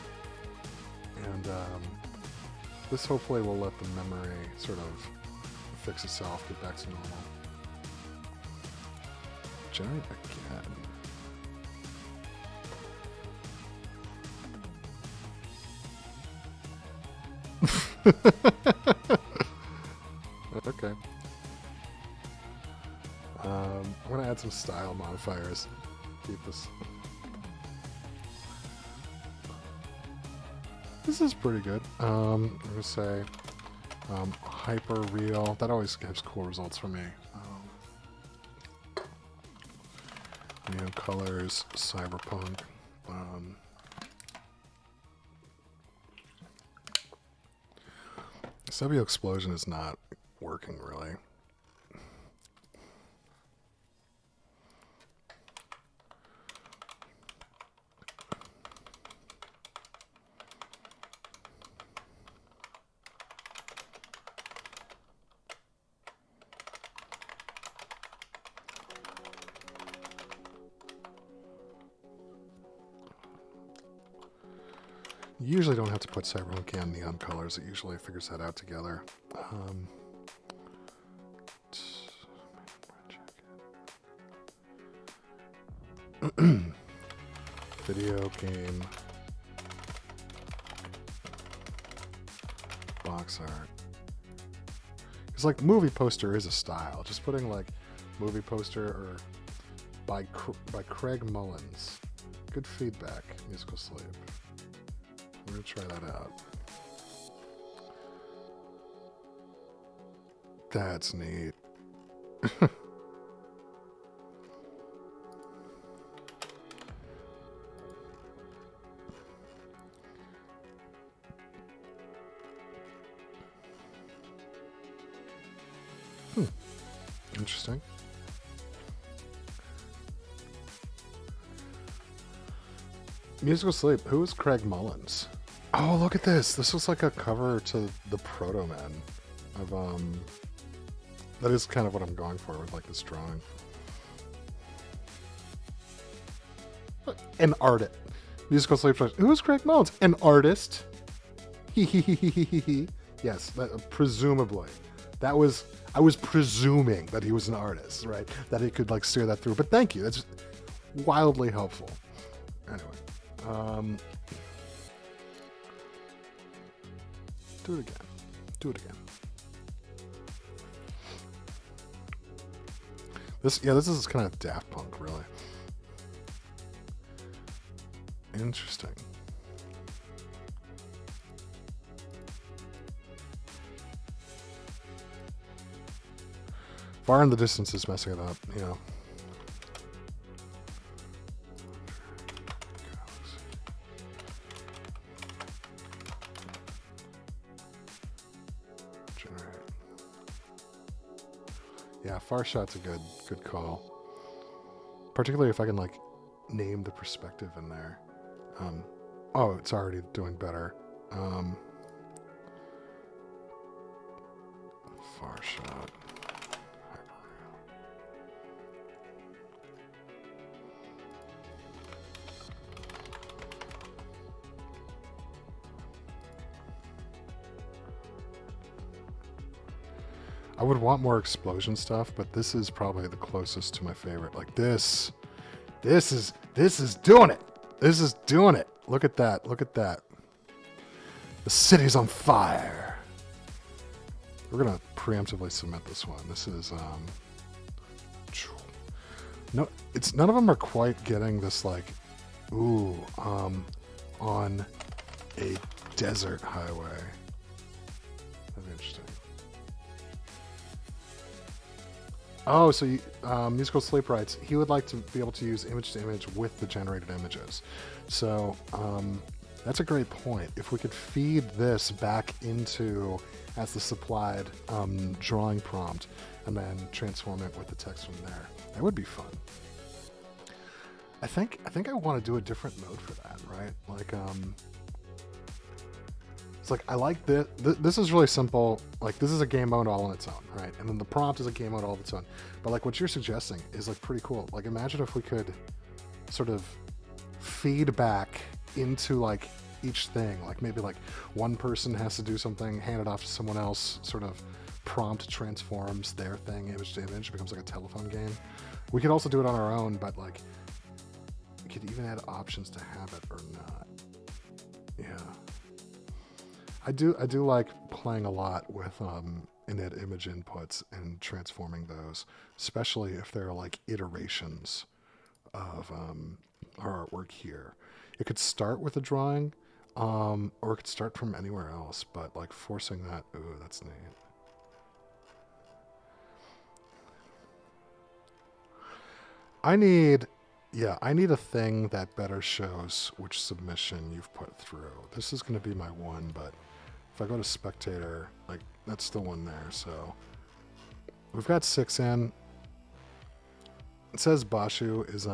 and this hopefully will let the memory sort of fix itself, get back to normal. Generate again. Okay. I'm going to add some style modifiers. Keep this. This is pretty good. I'm going to say hyper real. That always gives cool results for me. Neon colors, cyberpunk. Sebio explosion is not working really. You usually don't have to put cyberpunk and neon colors. It usually figures that out together. Video game box art. It's like movie poster is a style. Just putting like movie poster or by Craig Mullins. Good feedback. Musical sleep. We're gonna try that out. That's neat. Interesting. Musical sleep. Who is Craig Mullins? Oh, look at this. This looks like a cover to the Proto Men. Of that is kind of what I'm going for with like this drawing. An artist. Musical sleep. Who is Craig Mullins? An artist. Yes, presumably. That was. I was presuming that he was an artist, right? That he could like steer that through. But thank you. That's wildly helpful. Anyway. Do it again. Do it again. This is kind of Daft Punk, really. Interesting. Far in the distance is messing it up, you know. Generate. Yeah, far shot's a good call. Particularly if I can like name the perspective in there. Oh, it's already doing better. Far shot. I would want more explosion stuff, but this is probably the closest to my favorite. Like this is doing it. This is doing it. Look at that. Look at that. The city's on fire. We're gonna preemptively submit this one. This is no, it's none of them are quite getting this like, ooh, on a desert highway. That's interesting. Oh, so you, musical sleep rights. He would like to be able to use image to image with the generated images. So that's a great point. If we could feed this back into as the supplied drawing prompt and then transform it with the text from there, that would be fun. I think I want to do a different mode for that, right? Like it's like I like this. This is really simple. Like this is a game mode all on its own, right? And then the prompt is a game mode all on its own. But like what you're suggesting is like pretty cool. Like imagine if we could sort of feed back into like each thing. Like maybe like one person has to do something, hand it off to someone else, sort of prompt transforms their thing image to image, becomes like a telephone game. We could also do it on our own, but like we could even add options to have it or not. Yeah. I do like playing a lot with init image inputs and transforming those, especially if they're like iterations of our artwork here. It could start with a drawing, or it could start from anywhere else, but like forcing that, ooh, that's neat. I need a thing that better shows which submission you've put through. This is going to be my one, but if I go to spectator, like that's the one there. So we've got 6 in. It says Bashu is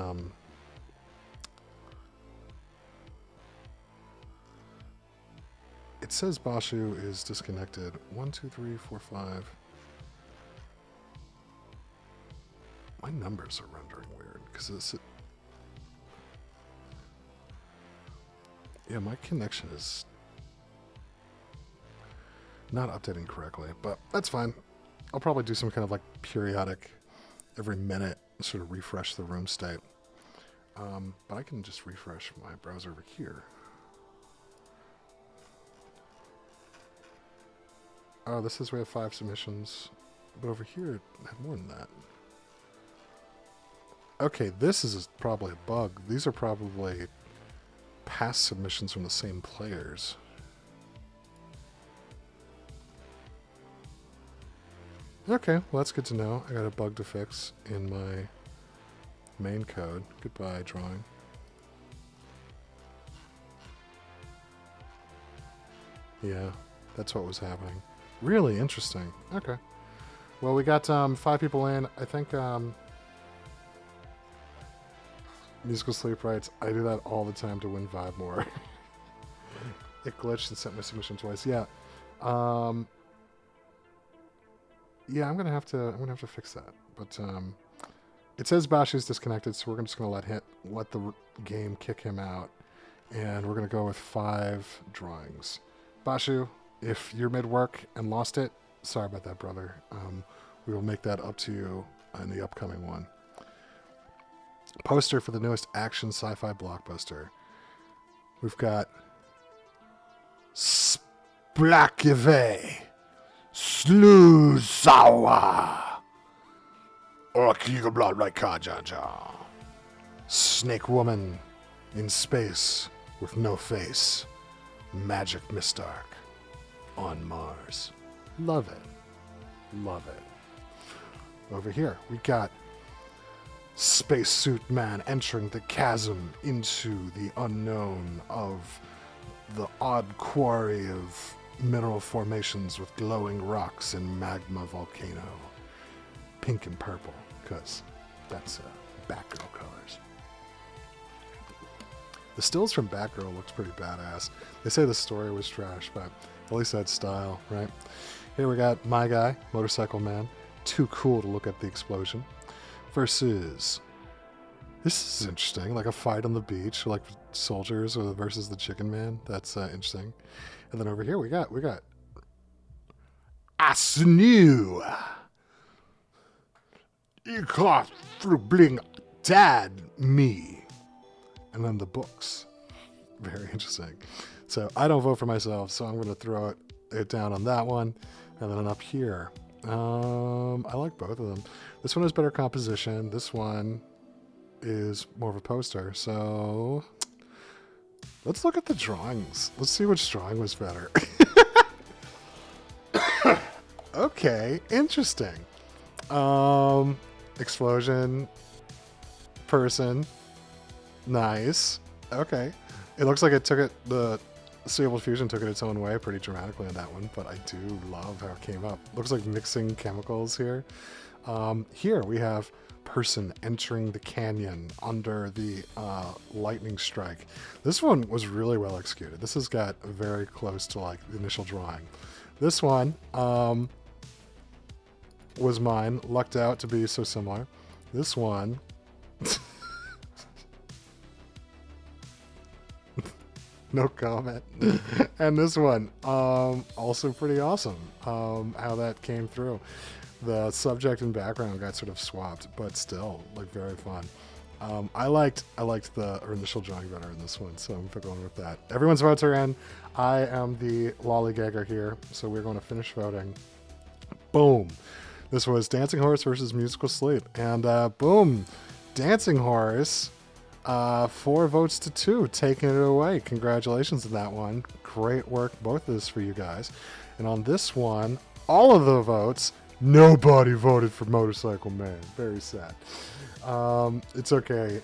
it says Bashu is disconnected. 1, 2, 3, 4, 5. My numbers are rendering weird because it's. Yeah, my connection is not updating correctly, but that's fine. I'll probably do some kind of like periodic, every minute, sort of refresh the room state. But I can just refresh my browser over here. Oh, this is we have 5 submissions, but over here I have more than that. Okay, this is probably a bug. These are probably past submissions from the same players. Okay, well that's good to know. I got a bug to fix in my main code. Goodbye, drawing. Yeah, that's what was happening. Really interesting. Okay. Well, we got 5 people in. I think musical sleep rights. I do that all the time to win vibe more. It glitched and sent my submission twice. Yeah. Yeah, I'm gonna have to fix that. But it says Bashu's disconnected, so we're just gonna let the game kick him out, and we're gonna go with 5 drawings. Bashu, if you're mid work and lost it, sorry about that, brother. We will make that up to you in the upcoming one. Poster for the newest action sci-fi blockbuster. We've got Splakive, Sluzawa, Orkiga like Kajaja, Snake Woman in space with no face, Magic Mistark on Mars. Love it. Love it. Over here, we got Spacesuit Man entering the chasm into the unknown of the odd quarry of mineral formations with glowing rocks and magma volcano. Pink and purple, because that's Batgirl colors. The stills from Batgirl looks pretty badass. They say the story was trash, but at least that's style, right? Here we got my guy, Motorcycle Man. Too cool to look at the explosion. Versus, this is interesting, like a fight on the beach, like soldiers versus the Chicken Man. That's interesting. And then over here we got knew. You can't bling dad me. And then the books. Very interesting. So I don't vote for myself, so I'm going to throw it down on that one. And then up here. I like both of them. This one has better composition. This one is more of a poster. So let's look at the drawings. Let's see which drawing was better. Okay, interesting. Explosion. Person. Nice. Okay. It looks like it took it, the Stable Fusion took it its own way pretty dramatically on that one, but I do love how it came up. Looks like mixing chemicals here. Here we have person entering the canyon under the lightning strike. This one was really well executed. This has got very close to like the initial drawing. This one was mine, lucked out to be so similar. This one no comment. And this one, also pretty awesome, how that came through. The subject and background got sort of swapped, but still, like, very fun. I liked the initial drawing better in this one, so I'm going with that. Everyone's votes are in. I am the lollygagger here, so we're going to finish voting. Boom. This was Dancing Horse versus Musical Sleep, and boom, Dancing Horse. 4 votes to 2, taking it away. Congratulations on that one. Great work, both of this for you guys. And on this one, all of the votes, nobody voted for Motorcycle Man. Very sad. It's okay.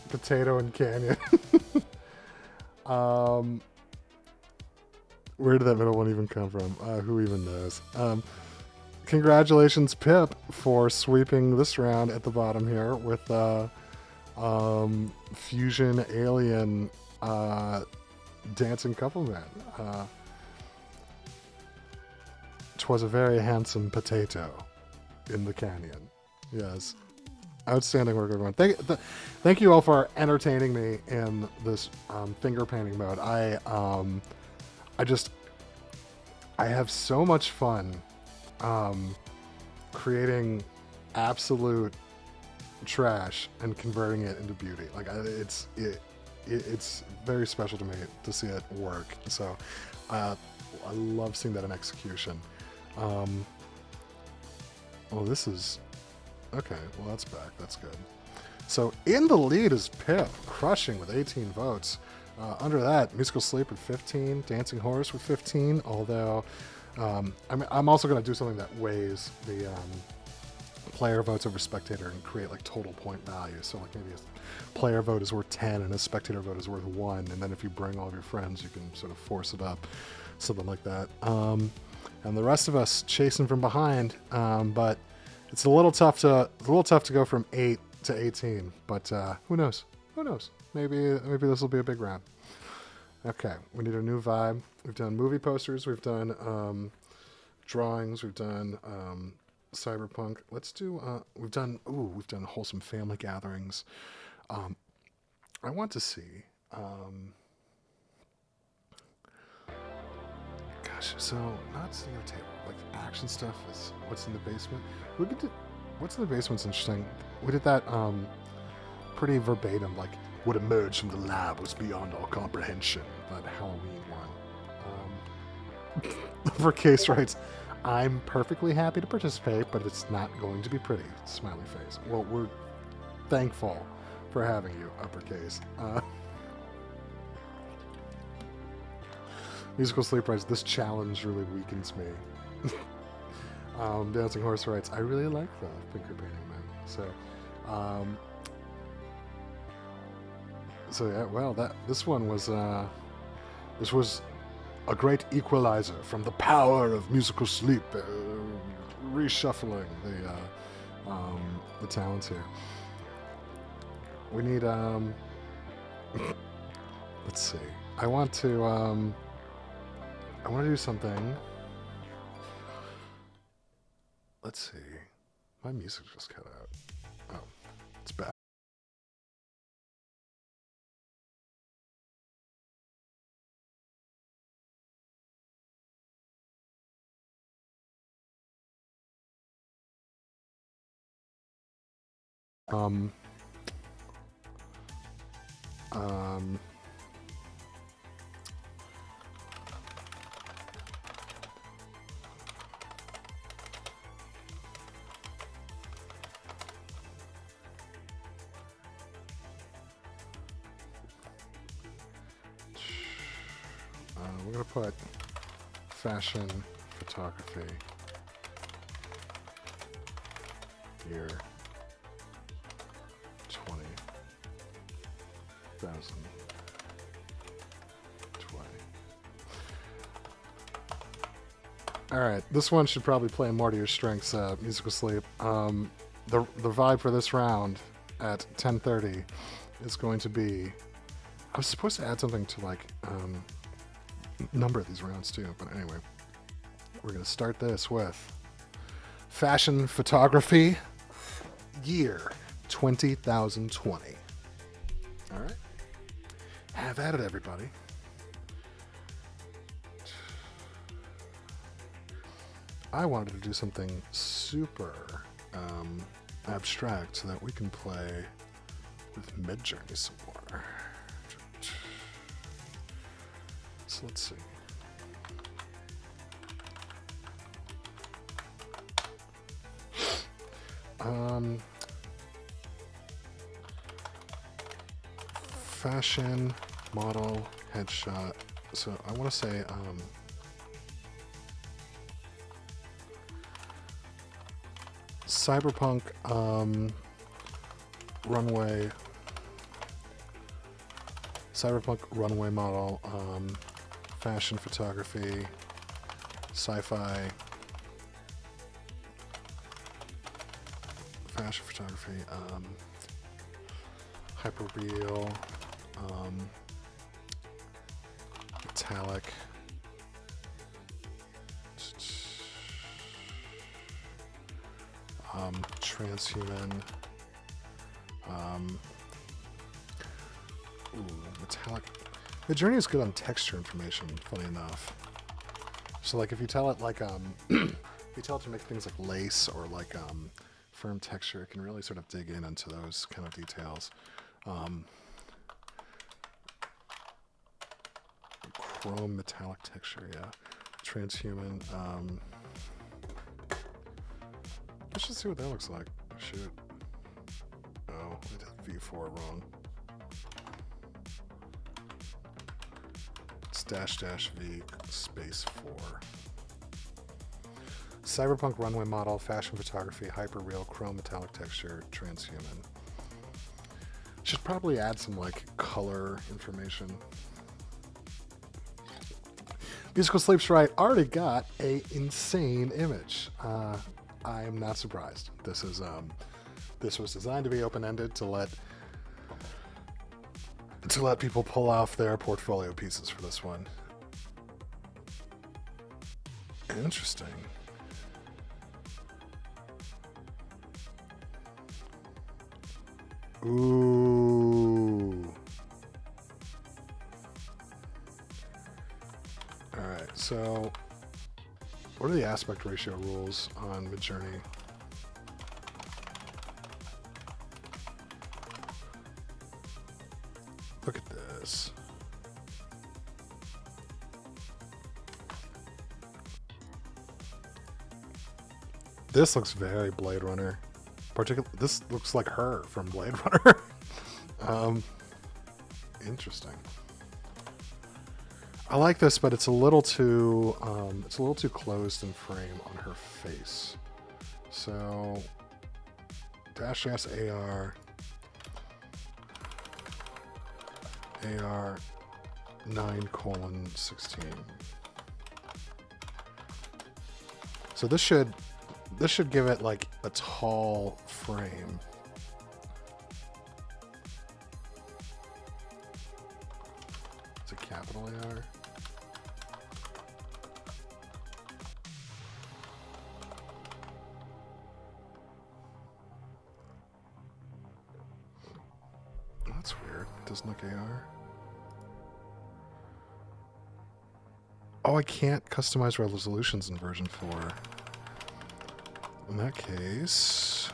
Potato and Canyon. Where did that middle one even come from? Who even knows? Congratulations, Pip, for sweeping this round at the bottom here with Fusion Alien Dancing Couple Man. 'Twas a very handsome potato in the canyon. Yes. Outstanding work, everyone. Thank you all for entertaining me in this finger painting mode. I have so much fun creating absolute trash and converting it into beauty. Like it's very special to me to see it work. So I love seeing that in execution. Oh, this is okay. Well, that's back. That's good. So in the lead is Pip, crushing with 18 votes. Under that, Musical Sleep with 15, Dancing Horse with 15. Although I'm also going to do something that weighs the player votes over spectator and create like total point value. So like maybe a player vote is worth 10 and a spectator vote is worth 1. And then if you bring all of your friends, you can sort of force it up, something like that. And the rest of us chasing from behind. But it's a little tough to go from 8 to 18. But who knows? Who knows? Maybe this will be a big round. Okay, we need a new vibe. We've done movie posters. We've done drawings. We've done cyberpunk. Let's do. We've done wholesome family gatherings. I want to see. Gosh, so not sitting at a table. Like action stuff is what's in the basement. We could do. What's in the basement's interesting. We did that pretty verbatim. Like what emerged from the lab was beyond our comprehension. That Halloween one. For Case writes, I'm perfectly happy to participate, but it's not going to be pretty. Smiley face. Well, we're thankful for having you, Uppercase. Musical Sleep writes, this challenge really weakens me. Dancing Horse writes, I really like the finger painting, man. So yeah, well, this one was this was a great equalizer from the power of Musical Sleep, reshuffling the talents here. We need let's see. I want to do something. Let's see. My music just cut out. Oh, it's back. Um, we're going to put fashion photography year 2020. Alright, this one should probably play more to your strengths, Musical Sleep. The vibe for this round at 10:30 is going to be... I was supposed to add something to, like, number of these rounds, too. But anyway, we're going to start this with fashion photography year 2020. All right. Have at it, everybody. I wanted to do something super abstract so that we can play with Midjourney some more. So let's see. Fashion model headshot. So I want to say cyberpunk runway model, fashion photography, sci-fi, fashion photography, hyperreal, metallic, transhuman, metallic. Midjourney is good on texture information, funny enough. So like if you tell it like you tell it to make things like lace or like firm texture, it can really sort of dig into those kind of details. Chrome metallic texture, yeah. Transhuman. Let's just see what that looks like. Shoot. Oh, I did V4 wrong. It's --V space 4. Cyberpunk runway model, fashion photography, hyperreal, chrome metallic texture, transhuman. Should probably add some like color information. Musical Sleep's right. Already got a insane image. I am not surprised. This is this was designed to be open-ended to let people pull off their portfolio pieces for this one. Interesting. Ooh. All right. So, what are the aspect ratio rules on Midjourney? Look at this. This looks very Blade Runner. This looks like her from Blade Runner. Interesting. I like this, but it's a little too closed in frame on her face. So -S AR 9:16. So this should give it like a tall frame. It's a capital AR. That's weird. It doesn't look AR. Oh, I can't customize resolutions in version 4. In that case,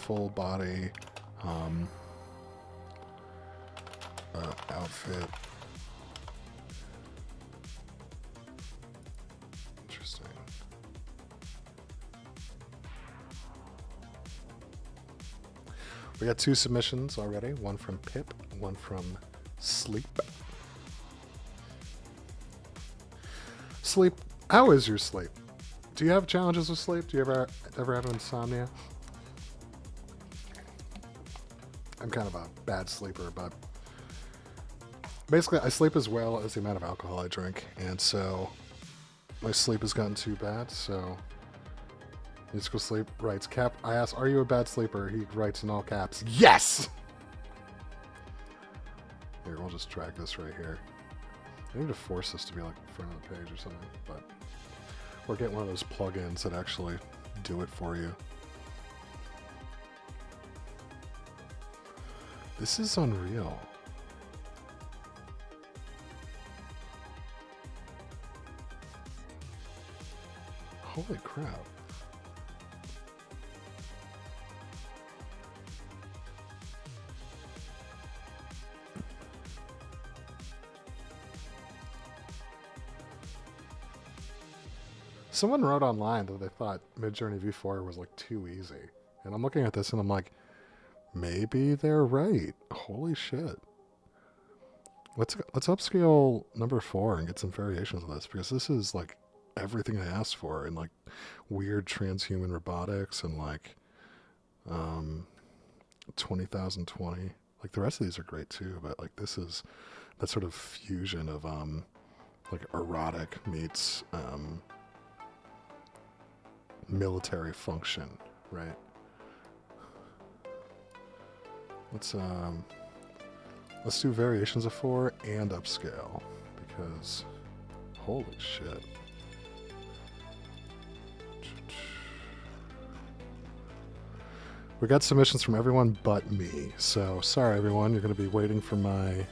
full body outfit. Interesting. We got 2 submissions already. One from Pip, one from Sleep. Sleep, how is your sleep? Do you have challenges with sleep? Do you ever have insomnia? I'm kind of a bad sleeper, but basically I sleep as well as the amount of alcohol I drink, and so my sleep has gotten too bad, so needs to go sleep. Writes Cap. I asked, "Are you a bad sleeper?" He writes in all caps, "Yes." Here, we'll just drag this right here. I need to force this to be like in front of the page or something, but or get one of those plugins that actually do it for you. This is unreal. Holy crap. Someone wrote online that they thought Midjourney V4 was like too easy. And I'm looking at this and I'm like, maybe they're right. Holy shit. Let's upscale number 4 and get some variations of this, because this is like everything I asked for in like weird transhuman robotics and like 20,020. Like the rest of these are great too, but like this is that sort of fusion of like erotic meets military function, right? Let's do variations of 4 and upscale, because holy shit. We got submissions from everyone but me, so sorry everyone, you're going to be waiting for my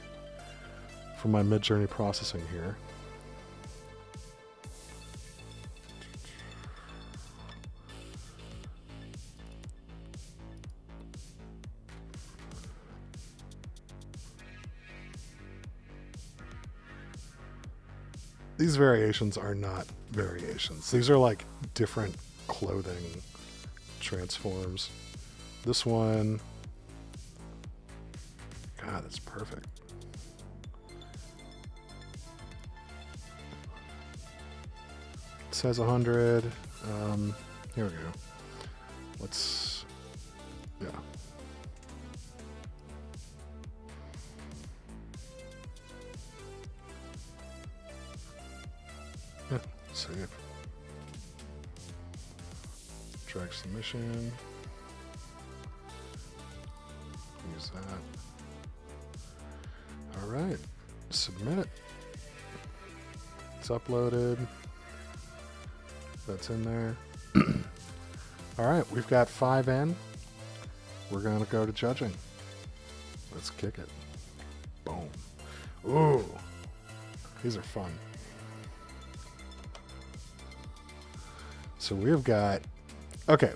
Midjourney processing here. These variations are not variations. These are like different clothing transforms. This one, God, that's perfect. It says 100. Here we go. Let's, yeah. Yeah, save. Drag submission. Use that. All right, submit it. It's uploaded. That's in there. All right, we've got 5 in. We're gonna go to judging. Let's kick it. Boom. Ooh, these are fun. So we've got, okay.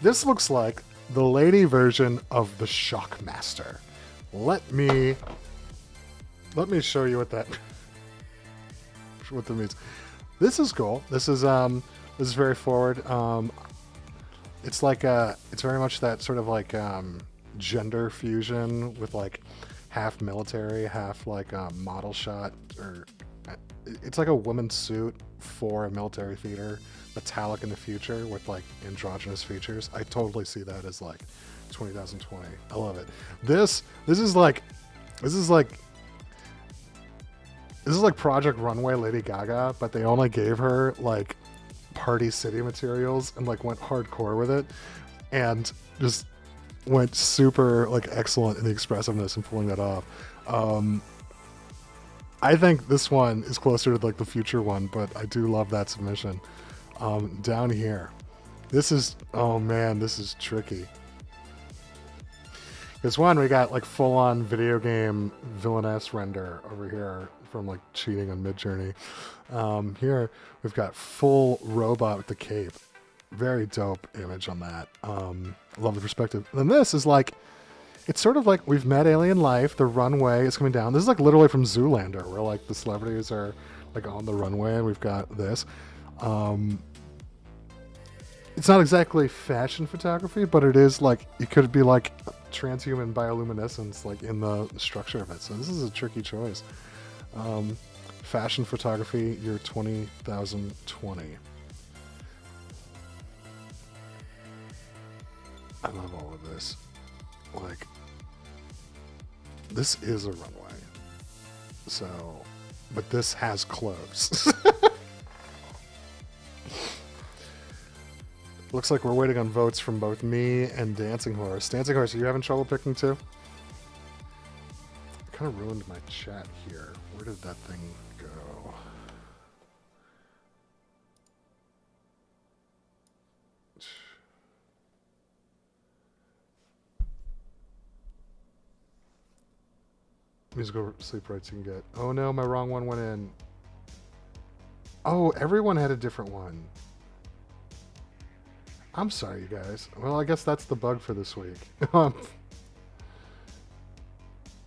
This looks like the lady version of the Shockmaster. Let me show you what that means. This is cool. This is very forward. It's like it's very much that sort of like gender fusion with like half military, half like model shot, or it's like a woman's suit for a military theater, metallic in the future with like androgynous features. I totally see that as like 2020. I love it. This is like Project Runway Lady Gaga, but they only gave her like Party City materials and like went hardcore with it and just went super like excellent in the expressiveness and pulling that off. I think this one is closer to like the future one, but I do love that submission. Down here, this is, oh man, this is tricky. This one, we got like full-on video game villainess render over here from like cheating on Midjourney. Here, we've got full robot with the cape. Very dope image on that. Love the perspective. And this is like, it's sort of like we've met alien life. The runway is coming down. This is like literally from Zoolander, where like the celebrities are like on the runway, and we've got this. It's not exactly fashion photography, but it is like, it could be like transhuman bioluminescence like in the structure of it. So this is a tricky choice. Fashion photography, year 2020. I love all of this. Like, this is a runway. So, but this has clothes. Looks like we're waiting on votes from both me and Dancing Horse. Dancing Horse, are you having trouble picking too? I kind of ruined my chat here. Where did that thing go? Musical sleep rights you can get. Oh no, my wrong one went in. Oh, everyone had a different one. I'm sorry, you guys. Well, I guess that's the bug for this week. Oh,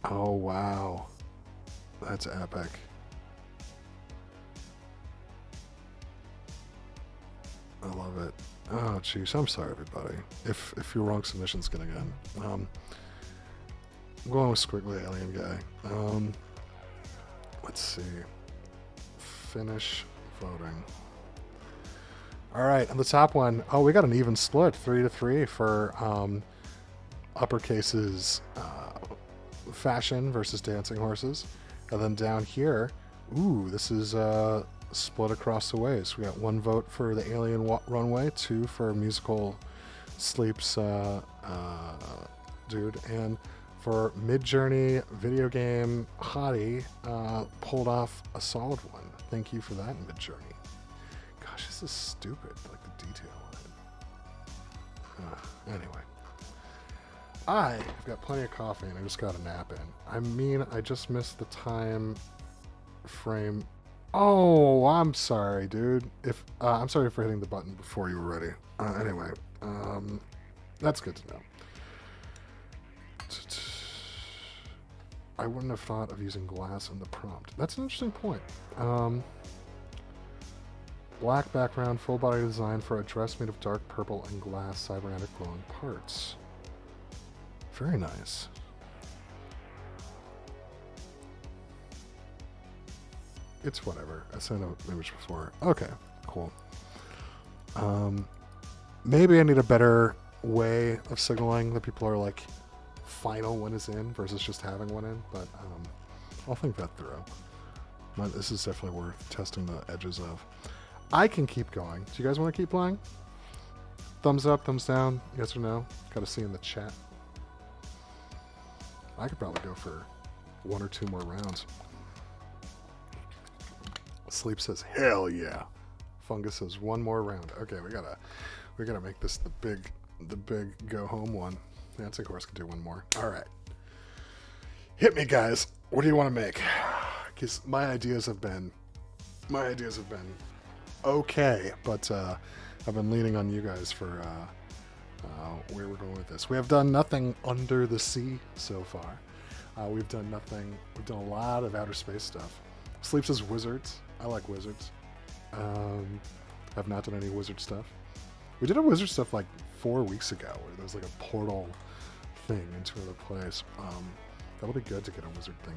wow. That's epic. I love it. Oh, jeez. I'm sorry, everybody. If your wrong submission's gonna get in. I'm going with Squiggly Alien Guy. Let's see. Finish voting. All right, on the top one, oh, we got an even split, 3-3 for uppercases fashion versus Dancing Horses. And then down here, ooh, this is split across the ways. We got 1 vote for the Alien Runway, 2 for Musical Sleeps dude, and for Mid-Journey Video Game Hottie, pulled off a solid one. Thank you for that, Mid-Journey. Gosh, this is stupid, like the detail on it. Anyway. I've got plenty of coffee and I just got a nap in. I mean, I just missed the time frame. Oh, I'm sorry, dude. I'm sorry for hitting the button before you were ready. Anyway, that's good to know. I wouldn't have thought of using glass in the prompt. That's an interesting point. Black background, full body design for a dress made of dark purple and glass cybernetic glowing parts. Very nice. It's whatever. I sent an image before. Okay, cool. Maybe I need a better way of signaling that people are like final one is in versus just having one in, but I'll think that through. This is definitely worth testing the edges of. I can keep going. Do you guys want to keep playing? Thumbs up, thumbs down, yes or no? Gotta see in the chat. I could probably go for 1 or 2 more rounds. Sleep says, hell yeah. Fungus says 1 more round. Okay, we gotta make this the big go home one. Dancing Horse can do 1 more. All right. Hit me, guys. What do you want to make? Because my ideas have been okay, but I've been leaning on you guys for where we're going with this. We have done nothing under the sea so far. We've done nothing. We've done a lot of outer space stuff. Sleep says wizards. I like wizards. I've not done any wizard stuff. We did a wizard stuff like 4 weeks ago, where there was like a portal thing into another place. That'll be good to get a wizard thing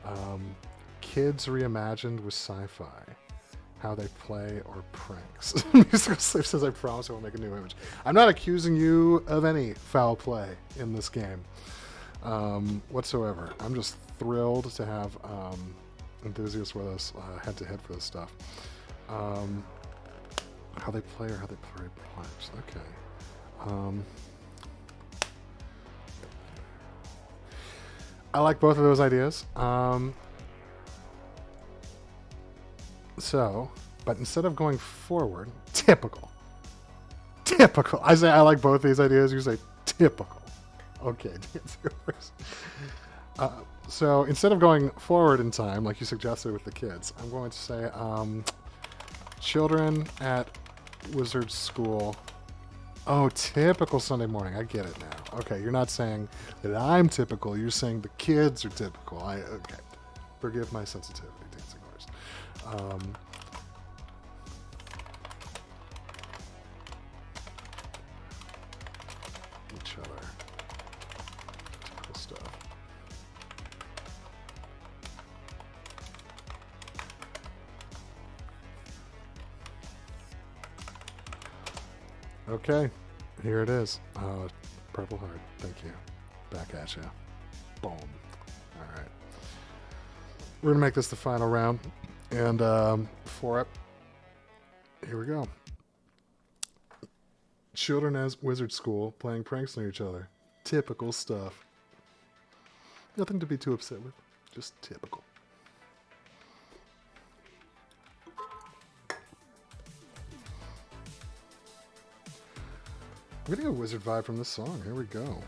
in. Kids reimagined with sci-fi. How they play or pranks. Musical Sleep says, I promise I will make a new image. I'm not accusing you of any foul play in this game whatsoever. I'm just thrilled to have enthusiasts with us head to head for this stuff. How they play or how they play pranks. Okay. I like both of those ideas. But instead of going forward, typical. I say I like both these ideas. You say typical. Okay, so instead of going forward in time, like you suggested with the kids, I'm going to say children at Wizard School. Oh, typical Sunday morning. I get it now. Okay, you're not saying that I'm typical. You're saying the kids are typical. Okay. Forgive my sensitivity, dancing horse. Each other. Typical stuff. Okay, here it is. Purple heart. Thank you. Back at you. Boom. All right. We're going to make this the final round. And for it, here we go. Children as Wizard School playing pranks on each other. Typical stuff. Nothing to be too upset with. Just typical. I'm getting a wizard vibe from this song. Here we go.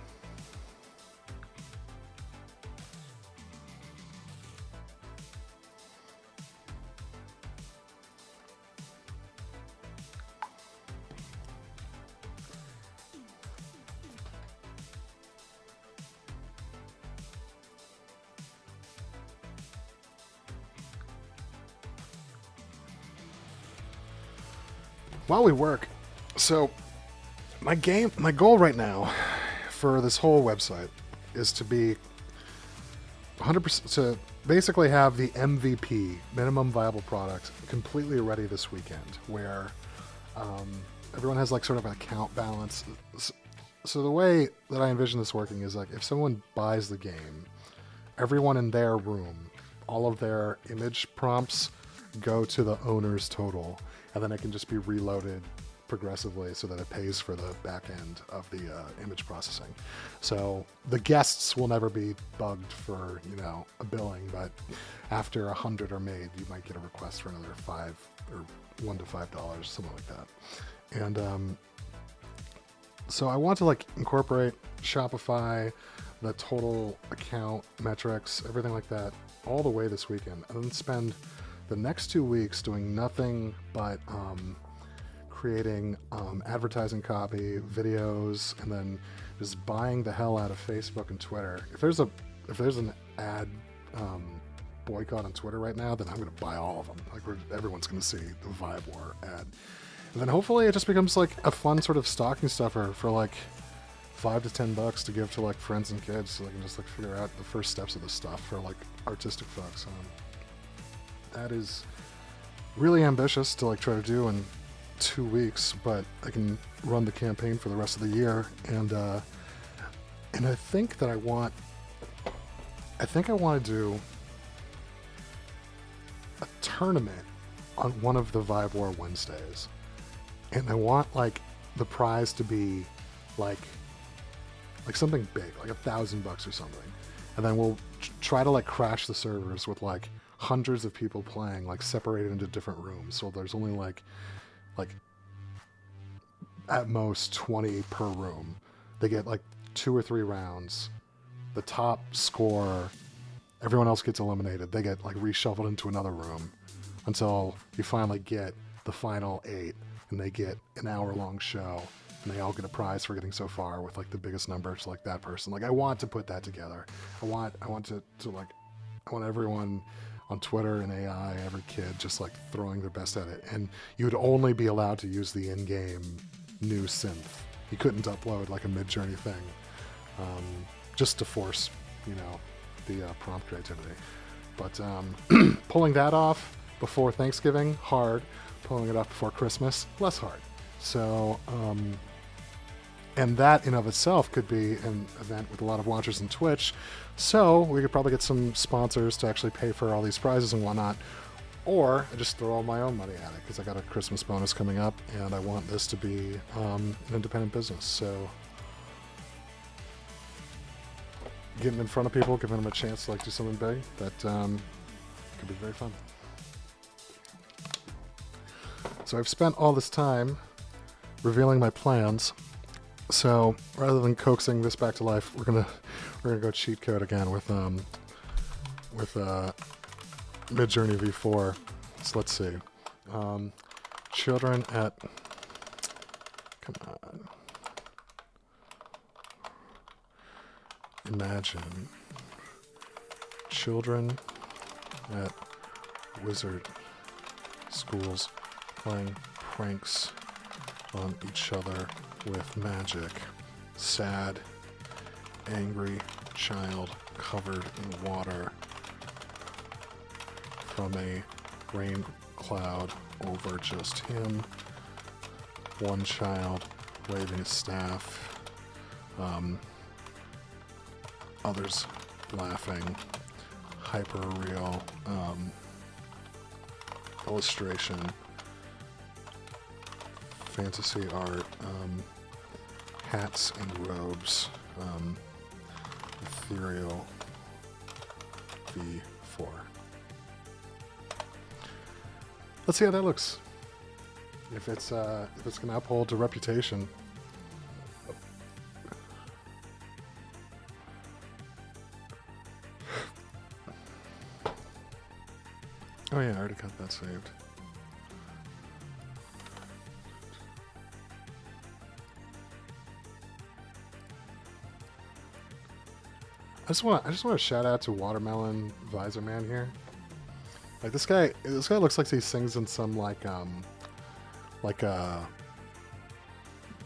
While we work, so my goal right now for this whole website is to be 100%, to basically have the MVP, minimum viable product, completely ready this weekend, where everyone has like sort of an account balance. So the way that I envision this working is like if someone buys the game, everyone in their room, all of their image prompts go to the owner's total, and then it can just be reloaded progressively so that it pays for the back end of the image processing. So the guests will never be bugged for, a billing, but after 100 are made, you might get a request for another $5 or $1 to $5, something like that. And so I want to like incorporate Shopify, the total account metrics, everything like that, all the way this weekend, and then spend the next 2 weeks doing nothing but creating advertising copy, videos, and then just buying the hell out of Facebook and Twitter. If there's an ad boycott on Twitter right now, then I'm going to buy all of them. Like everyone's going to see the Vibe War ad, and then hopefully it just becomes like a fun sort of stocking stuffer for like $5 to $10 to give to like friends and kids, so they can just like figure out the first steps of this stuff for like artistic folks. That is really ambitious to like try to do in 2 weeks, but I can run the campaign for the rest of the year, and I think that I want to do a tournament on one of the Vibe War Wednesdays, and I want like the prize to be like something big, like $1,000 or something, and then we'll try to like crash the servers with like hundreds of people playing, like separated into different rooms, so there's only like at most 20 per room. They get like 2 or 3 rounds. The top score, everyone else gets eliminated. They get like reshuffled into another room until you finally get the final 8, and they get an hour-long show, and they all get a prize for getting so far with like the biggest numbers, like that person. Like I want to put that together. I want everyone on Twitter and AI, every kid just like throwing their best at it. And you would only be allowed to use the in-game new synth. You couldn't upload like a mid-journey thing, just to force, the prompt creativity. But pulling that off before Thanksgiving, hard. Pulling it off before Christmas, less hard. So, and that in of itself could be an event with a lot of watchers on Twitch. So we could probably get some sponsors to actually pay for all these prizes and whatnot. Or I just throw all my own money at it because I got a Christmas bonus coming up, and I want this to be an independent business. So getting in front of people, giving them a chance to like do something big, that could be very fun. So I've spent all this time revealing my plans. So rather than coaxing this back to life, we're gonna go cheat code again with Midjourney V4. So let's see. Children at Come on. Imagine children at wizard schools playing pranks on each other with magic. Sad, angry child covered in water from a rain cloud over just him. One child waving his staff. Others laughing. Hyper real illustration. Fantasy art. Hats and robes. Ethereal V4. Let's see how that looks. If it's gonna uphold the reputation. Oh yeah, I already got that saved. I just want to shout out to Watermelon Visor Man here. Like this guy looks like he sings in some like a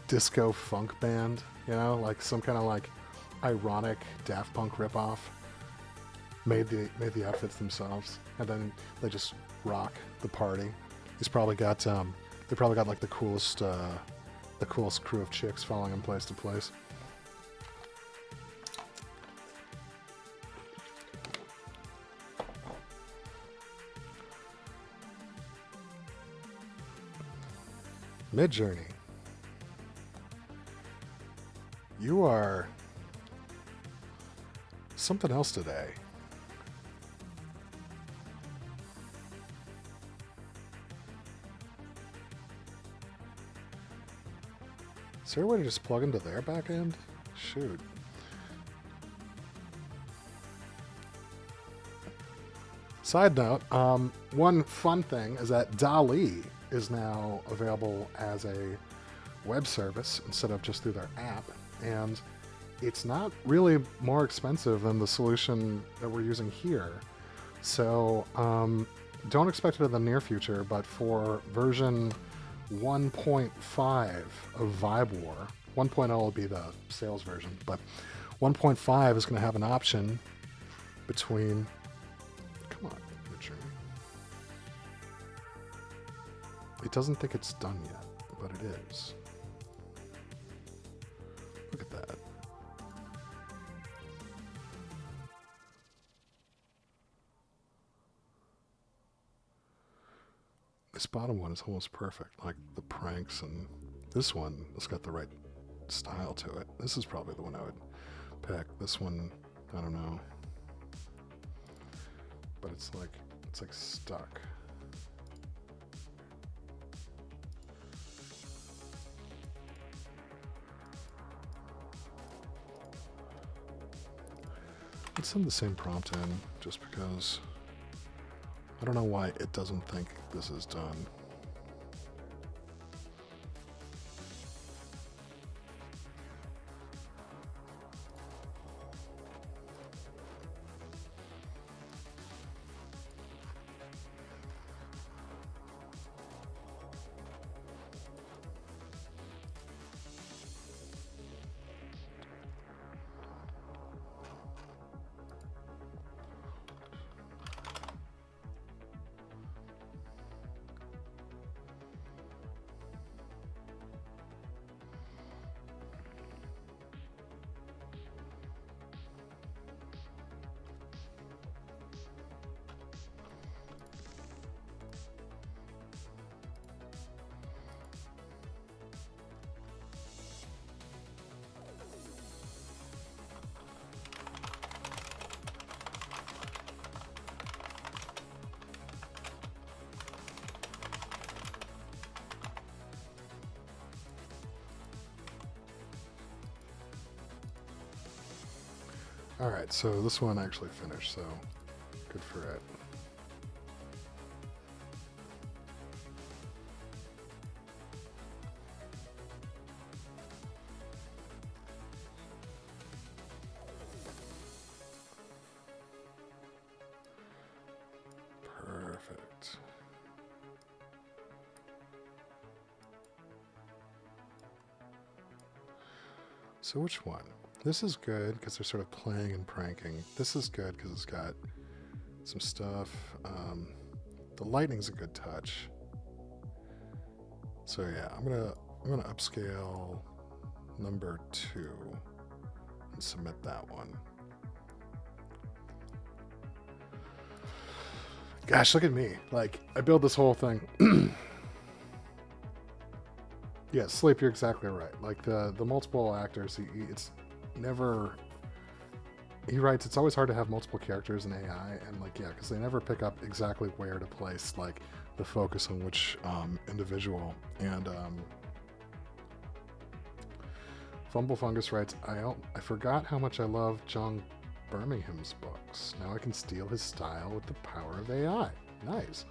disco funk band, you know, like some kind of like ironic Daft Punk ripoff. Made the outfits themselves, and then they just rock the party. He's probably got they probably got like the coolest crew of chicks following him place to place. Midjourney, you are something else today. Is there a way to just plug into their back end? Shoot. Side note, one fun thing is that DALL-E is now available as a web service instead of just through their app, and it's not really more expensive than the solution that we're using here. So don't expect it in the near future, but for version 1.5 of Vibe War, 1.0 will be the sales version, but 1.5 is going to have an option between, come on, Richard. It doesn't think it's done yet, but it is. Look at that. This bottom one is almost perfect, like the pranks, and this one has got the right style to it. This is probably the one I would pick. This one, I don't know, but it's like stuck. Let's send the same prompt in, just because I don't know why it doesn't think this is done. Alright, so this one actually finished, so good for it. So which one? This is good because they're sort of playing and pranking. This is good because it's got some stuff. The lighting's a good touch. So yeah, I'm gonna upscale number 2 and submit that one. Gosh, look at me. Like, I build this whole thing. Yeah, Sleep, you're exactly right. Like, the multiple actors, it's never... He writes, it's always hard to have multiple characters in AI, and, like, yeah, because they never pick up exactly where to place, like, the focus on which individual. And Fumble Fungus writes, I forgot how much I love John Birmingham's books. Now I can steal his style with the power of AI. Nice.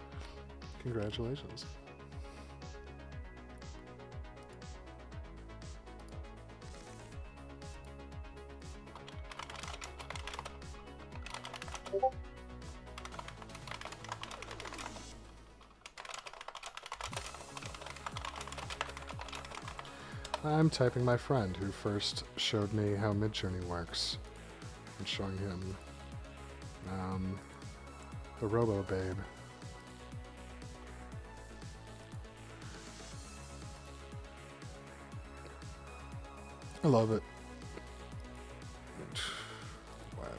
Congratulations. I'm typing my friend who first showed me how Midjourney works. I'm showing him the Robo Babe. I love it. Web.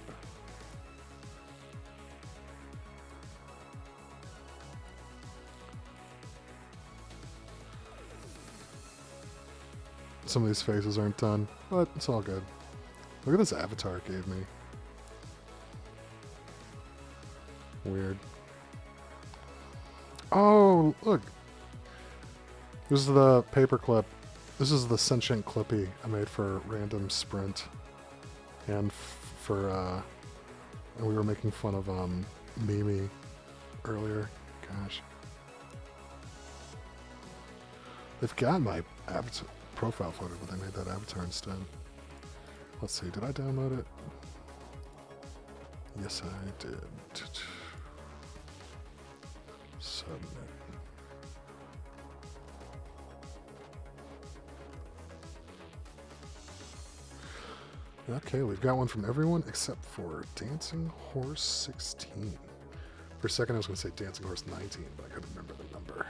Some of these faces aren't done, but it's all good. Look at this avatar it gave me. Weird. Oh, look. This is the paperclip. This is the sentient clippy I made for Random Sprint. And for, and we were making fun of, Mimi earlier. Gosh. They've got my avatar profile photo, but they made that avatar instead. Let's see, did I download it? Yes, I did. Submit. Okay, we've got one from everyone except for Dancing Horse 16. For a second I was going to say Dancing Horse 19, but I couldn't remember the number.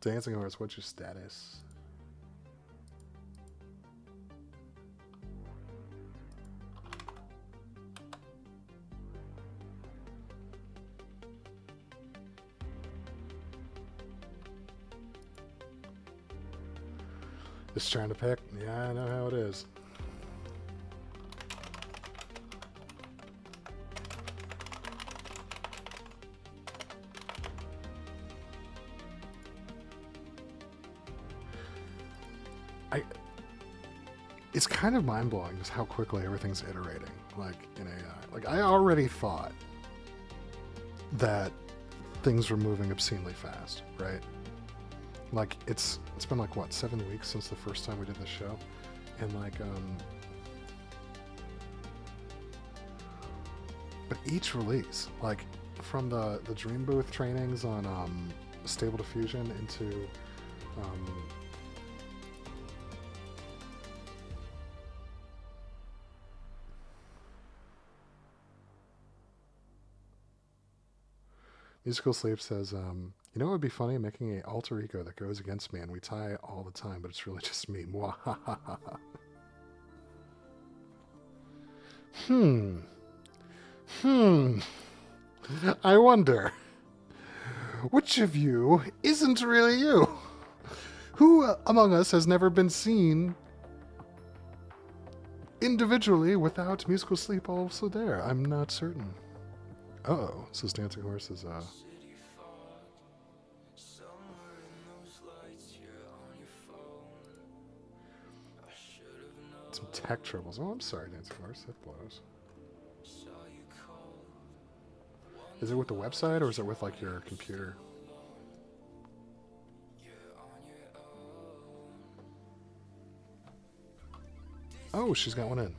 Dancing Horse, what's your status? Just trying to pick? Yeah, I know how it is. It's kind of mind-blowing just how quickly everything's iterating, like, in AI. Like, I already thought that things were moving obscenely fast, right? Like, it's been, like, what, 7 weeks since the first time we did the show? And, like, but each release, like, from the Dream Booth trainings on, Stable Diffusion into, Musical Sleep says, you know what would be funny? Making a alter ego that goes against me and we tie all the time, but it's really just me. I wonder, which of you isn't really you? Who among us has never been seen individually without Musical Sleep also there? I'm not certain. Uh-oh, says Dancing Horse is, Some tech troubles. Oh, I'm sorry, Dancing Horse. That blows. Is it with the website or is it with like your computer? Oh, she's got one in.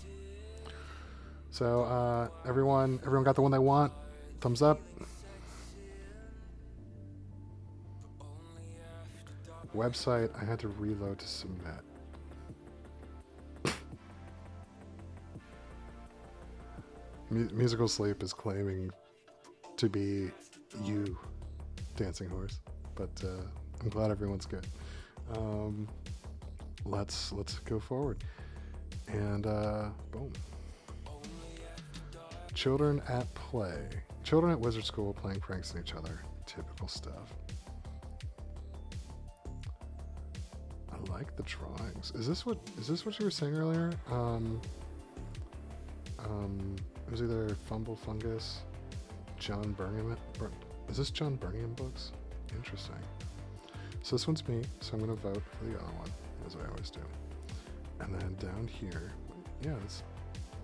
So everyone got the one they want. Thumbs up. Website. I had to reload to submit. Musical Sleep is claiming to be you, Dancing Horse, but I'm glad everyone's good. Let's go forward, and boom. Children at play. Children at Wizard School playing pranks on each other. Typical stuff. I like the drawings. Is this what you were saying earlier? It was either Fumble Fungus, John Birmingham. Is this John Birmingham books? Interesting. So this one's me, so I'm going to vote for the other one, as I always do. And then down here, yeah,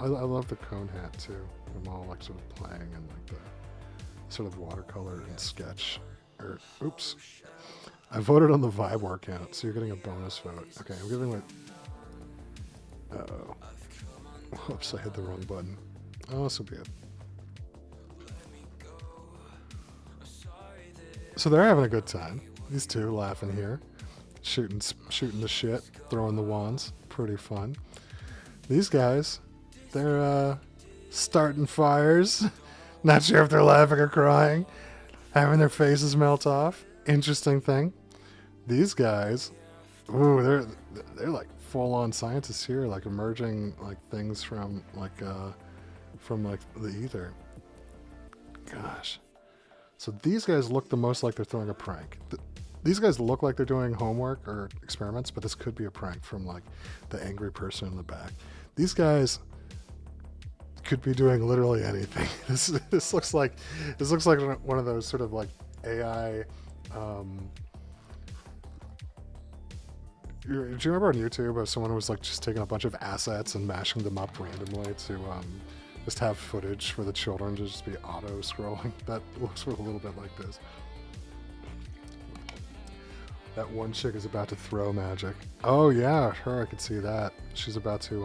I love the cone hat too. I'm all like sort of playing in like the sort of watercolor and sketch. Or, oops. I voted on the Vibe workout, so you're getting a bonus vote. Okay, I'm giving it. Uh-oh. Whoops, I hit the wrong button. Oh, so be it. So they're having a good time. These two laughing here, shooting the shit, throwing the wands. Pretty fun. These guys, they're starting fires. Not sure if they're laughing or crying, having their faces melt off. Interesting thing. These guys, ooh, they're like full-on scientists here, like emerging like things from like the ether. Gosh. So these guys look the most like they're throwing a prank. These guys look like they're doing homework or experiments, but this could be a prank from like the angry person in the back. These guys could be doing literally anything. This looks like one of those sort of like AI. Do you remember on YouTube if someone was like just taking a bunch of assets and mashing them up randomly to just have footage for the children to just be auto scrolling? That looks a little bit like this. That one chick is about to throw magic. Oh yeah, her, I could see that. She's about to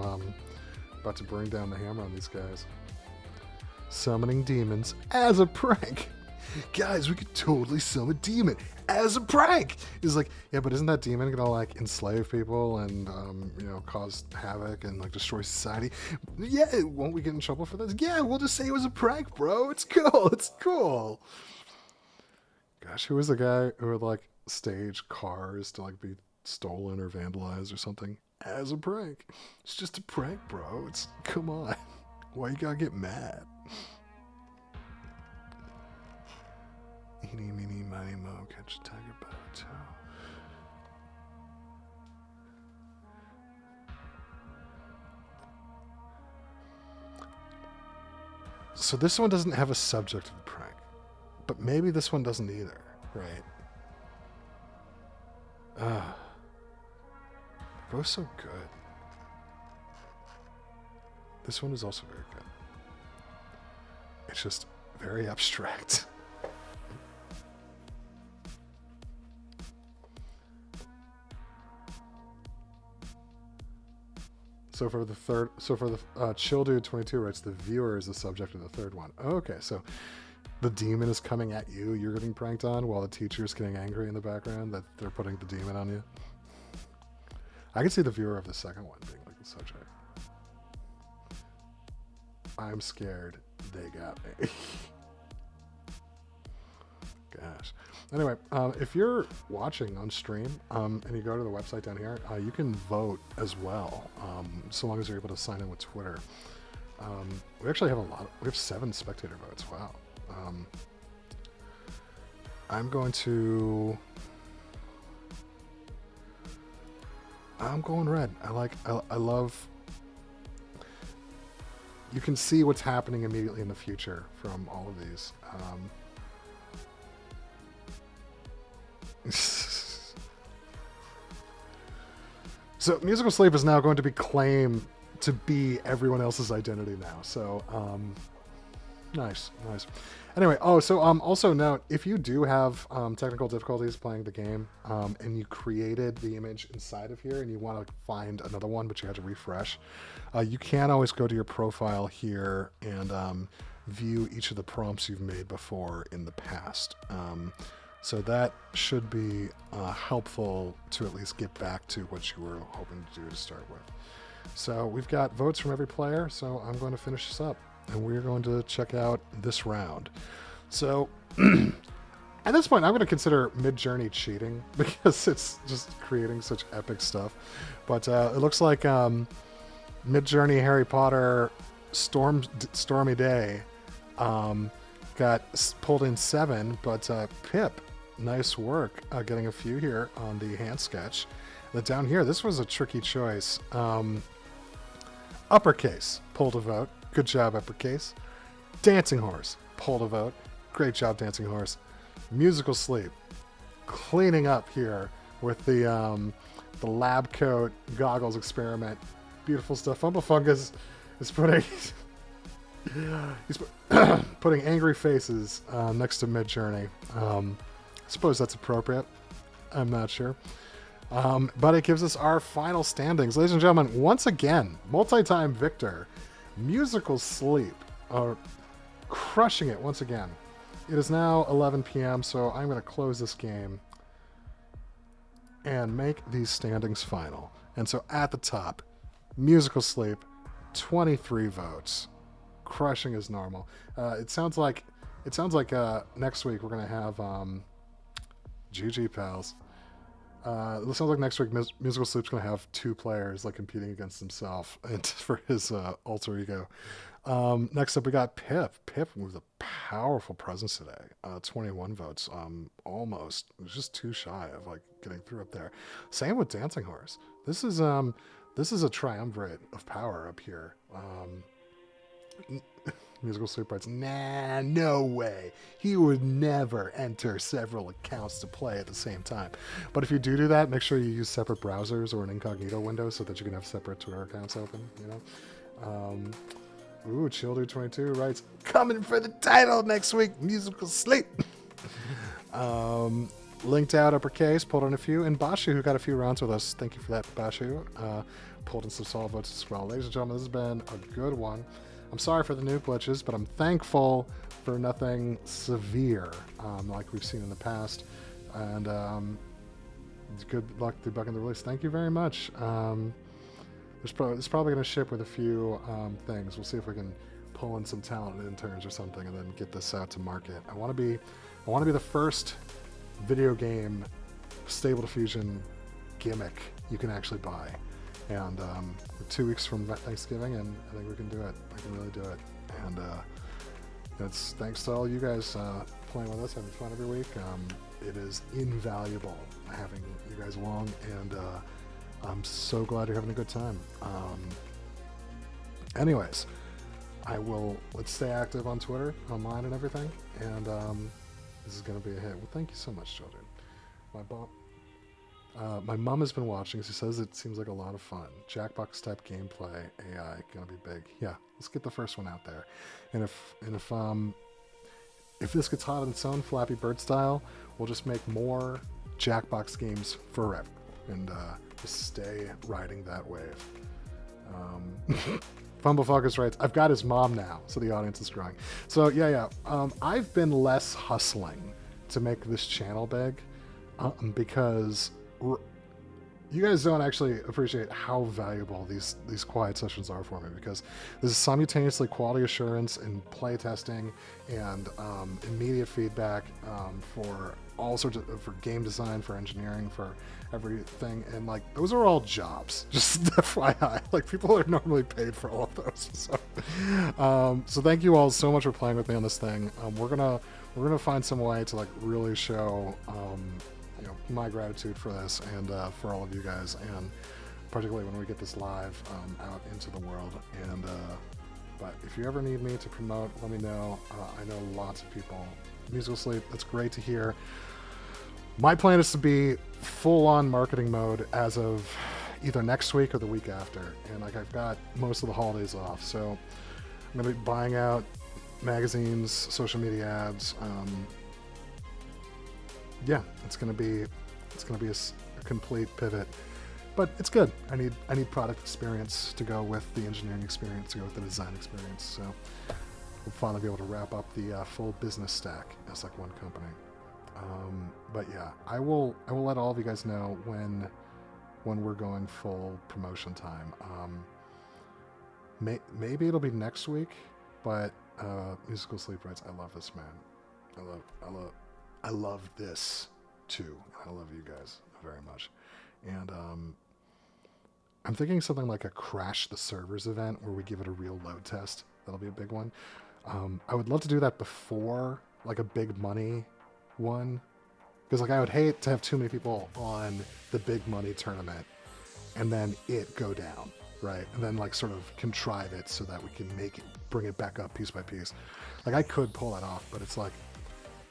bring down the hammer on these guys. Summoning demons as a prank. Guys, we could totally summon a demon as a prank. He's like, yeah, but isn't that demon gonna like enslave people and cause havoc and like destroy society? Yeah, won't we get in trouble for this? Yeah, we'll just say it was a prank, bro. It's cool. It's cool. Gosh, who was the guy who would like stage cars to like be stolen or vandalized or something as a prank? It's just a prank, bro. It's, come on. Why you gotta get mad? Eeny, meeny, miny, mo, catch a tiger by the toe. So this one doesn't have a subject of a prank, but maybe this one doesn't either, right? They're both so good. This one is also very good. It's just very abstract. So for the Chill Dude 22 writes, the viewer is the subject of the third one. Okay, so the demon is coming at you, you're getting pranked on, while the teacher's getting angry in the background that they're putting the demon on you. I can see the viewer of the second one being like the subject. I'm scared. They got me. Gosh. Anyway, if you're watching on stream and you go to the website down here, you can vote as well, so long as you're able to sign in with Twitter. We actually have we have 7 spectator votes. Wow. I'm going red. I love, you can see what's happening immediately in the future from all of these. So Musical Sleep is now going to be claimed to be everyone else's identity now. So nice. Anyway, also note, if you do have technical difficulties playing the game, and you created the image inside of here and you want to find another one, but you had to refresh, you can always go to your profile here and view each of the prompts you've made before in the past. So that should be helpful to at least get back to what you were hoping to do to start with. So we've got votes from every player, so I'm going to finish this up, and we're going to check out this round. So at this point, I'm going to consider Mid-Journey cheating because it's just creating such epic stuff. But it looks like Mid-Journey Harry Potter Stormy Day got pulled in 7, but Pip, nice work getting a few here on the hand sketch. Then down here, this was a tricky choice. Uppercase pulled a vote. Good job, Uppercase. Dancing Horse pulled a vote. Great job, Dancing Horse. Musical Sleep cleaning up here with the lab coat goggles experiment. Beautiful stuff. Fumblefungus is putting putting angry faces next to Mid-Journey. I suppose that's appropriate. I'm not sure. But it gives us our final standings. Ladies and gentlemen, once again, multi-time victor, Musical Sleep, are crushing it once again. It is now 11 p.m., so I'm going to close this game and make these standings final. And so at the top, Musical Sleep, 23 votes, crushing as normal. It sounds like next week we're going to have GG pals. It sounds like next week Musical Sleep's going to have 2 players like competing against himself and for his alter ego. Next up, we got Pip. Pip with a powerful presence today. 21 votes. Almost. It was just too shy of like getting through up there. Same with Dancing Horse. This is a triumvirate of power up here. Musical Sleep writes, nah, no way. He would never enter several accounts to play at the same time. But if you do that, make sure you use separate browsers or an incognito window so that you can have separate Twitter accounts open, you know? Ooh, Childer22 writes, coming for the title next week, Musical Sleep. Linked out Uppercase, pulled in a few, and Bashu, who got a few rounds with us. Thank you for that, Bashu. Pulled in some solid votes as well. Ladies and gentlemen, this has been a good one. I'm sorry for the new glitches, but I'm thankful for nothing severe like we've seen in the past. And good luck debugging the release. Thank you very much. It's probably going to ship with a few things. We'll see if we can pull in some talented interns or something and then get this out to market. I want to be the first video game Stable Diffusion gimmick you can actually buy. And we're 2 weeks from Thanksgiving, and I think we can do it. I can really do it. And it's thanks to all you guys playing with us, having fun every week. It is invaluable having you guys along, and I'm so glad you're having a good time. Anyways, let's stay active on Twitter, online, and everything. And this is going to be a hit. Well, thank you so much, children. My mom has been watching. She says it seems like a lot of fun. Jackbox type gameplay, AI, gonna be big. Yeah, let's get the first one out there. And if this gets hot on its own, Flappy Bird style, we'll just make more Jackbox games forever and just stay riding that wave. Fumblefuckers writes, I've got his mom now, so the audience is growing. So yeah. I've been less hustling to make this channel big because you guys don't actually appreciate how valuable these quiet sessions are for me, because this is simultaneously quality assurance and play testing and immediate feedback for all sorts of, for game design, for engineering, for everything, and like those are all jobs. Just FYI, like people are normally paid for all of those. So thank you all so much for playing with me on this thing. We're gonna find some way to like really show my gratitude for this and for all of you guys, and particularly when we get this live out into the world. And but if you ever need me to promote, let me know. I know lots of people. Musical Sleep, that's great to hear. My plan is to be full-on marketing mode as of either next week or the week after. And like I've got most of the holidays off, so I'm gonna be buying out magazines, social media ads. Yeah, it's gonna be a complete pivot, but it's good. I need product experience to go with the engineering experience, to go with the design experience. So we'll finally be able to wrap up the full business stack as like one company. But yeah, I will let all of you guys know when we're going full promotion time. Maybe it'll be next week, but Musical Sleep Rights, I love this, man. I love this too. I love you guys very much. And I'm thinking something like a crash the servers event where we give it a real load test. That'll be a big one. I would love to do that before like a big money one, because like I would hate to have too many people on the big money tournament and then it go down, right? And then like sort of contrive it so that we can bring it back up piece by piece. Like I could pull that off, but it's like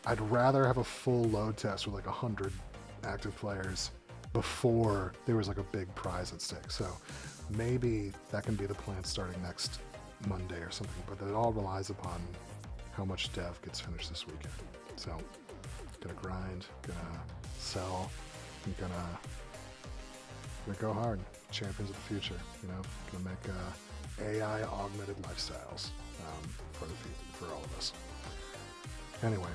I'd rather have a full load test with like 100 active players before there was like a big prize at stake. So maybe that can be the plan starting next Monday or something, but it all relies upon how much dev gets finished this weekend. So gonna grind, gonna sell, I'm gonna go hard. Champions of the future, you know, gonna make AI augmented lifestyles for all of us. Anyway,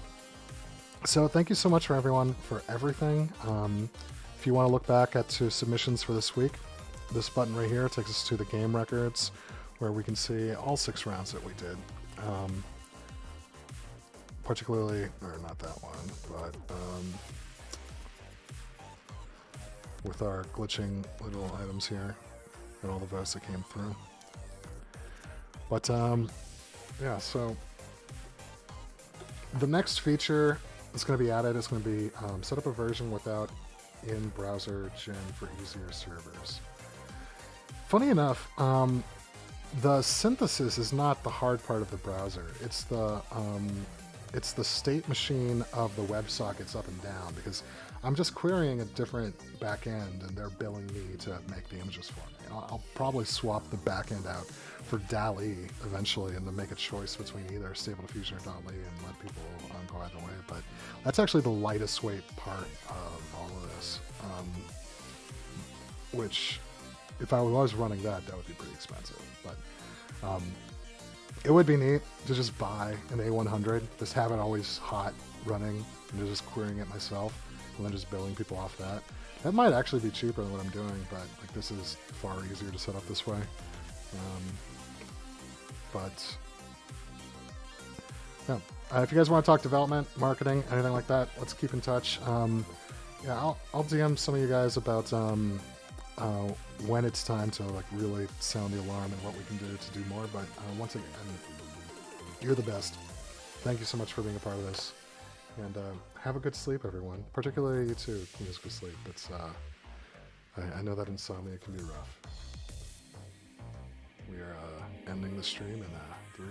so thank you so much for everyone for everything. If you want to look back at submissions for this week, this button right here takes us to the game records, where we can see all 6 rounds that we did. Particularly, or not that one, but with our glitching little items here and all the votes that came through. But yeah, so the next feature that's going to be added is going to be set up a version without in-browser gen for easier servers. Funny enough, the synthesis is not the hard part of the browser. It's the state machine of the WebSockets up and down, because I'm just querying a different backend and they're billing me to make the images for me. And I'll probably swap the backend out for DALL-E eventually and then make a choice between either Stable Diffusion or DALL-E and let people go either way. But that's actually the lightest weight part of all of this, which if I was running that would be pretty expensive. But it would be neat to just buy an A100, just have it always hot running, and just querying it myself, and then just billing people off that. That might actually be cheaper than what I'm doing, but like this is far easier to set up this way. But yeah, if you guys want to talk development, marketing, anything like that, let's keep in touch. Yeah, I'll DM some of you guys about when it's time to like really sound the alarm and what we can do to do more. But once again, you're the best. Thank you so much for being a part of this, and have a good sleep, everyone. Particularly you too, Musical Sleep. It's I know that insomnia can be rough. We are ending the stream in 3,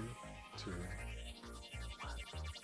2.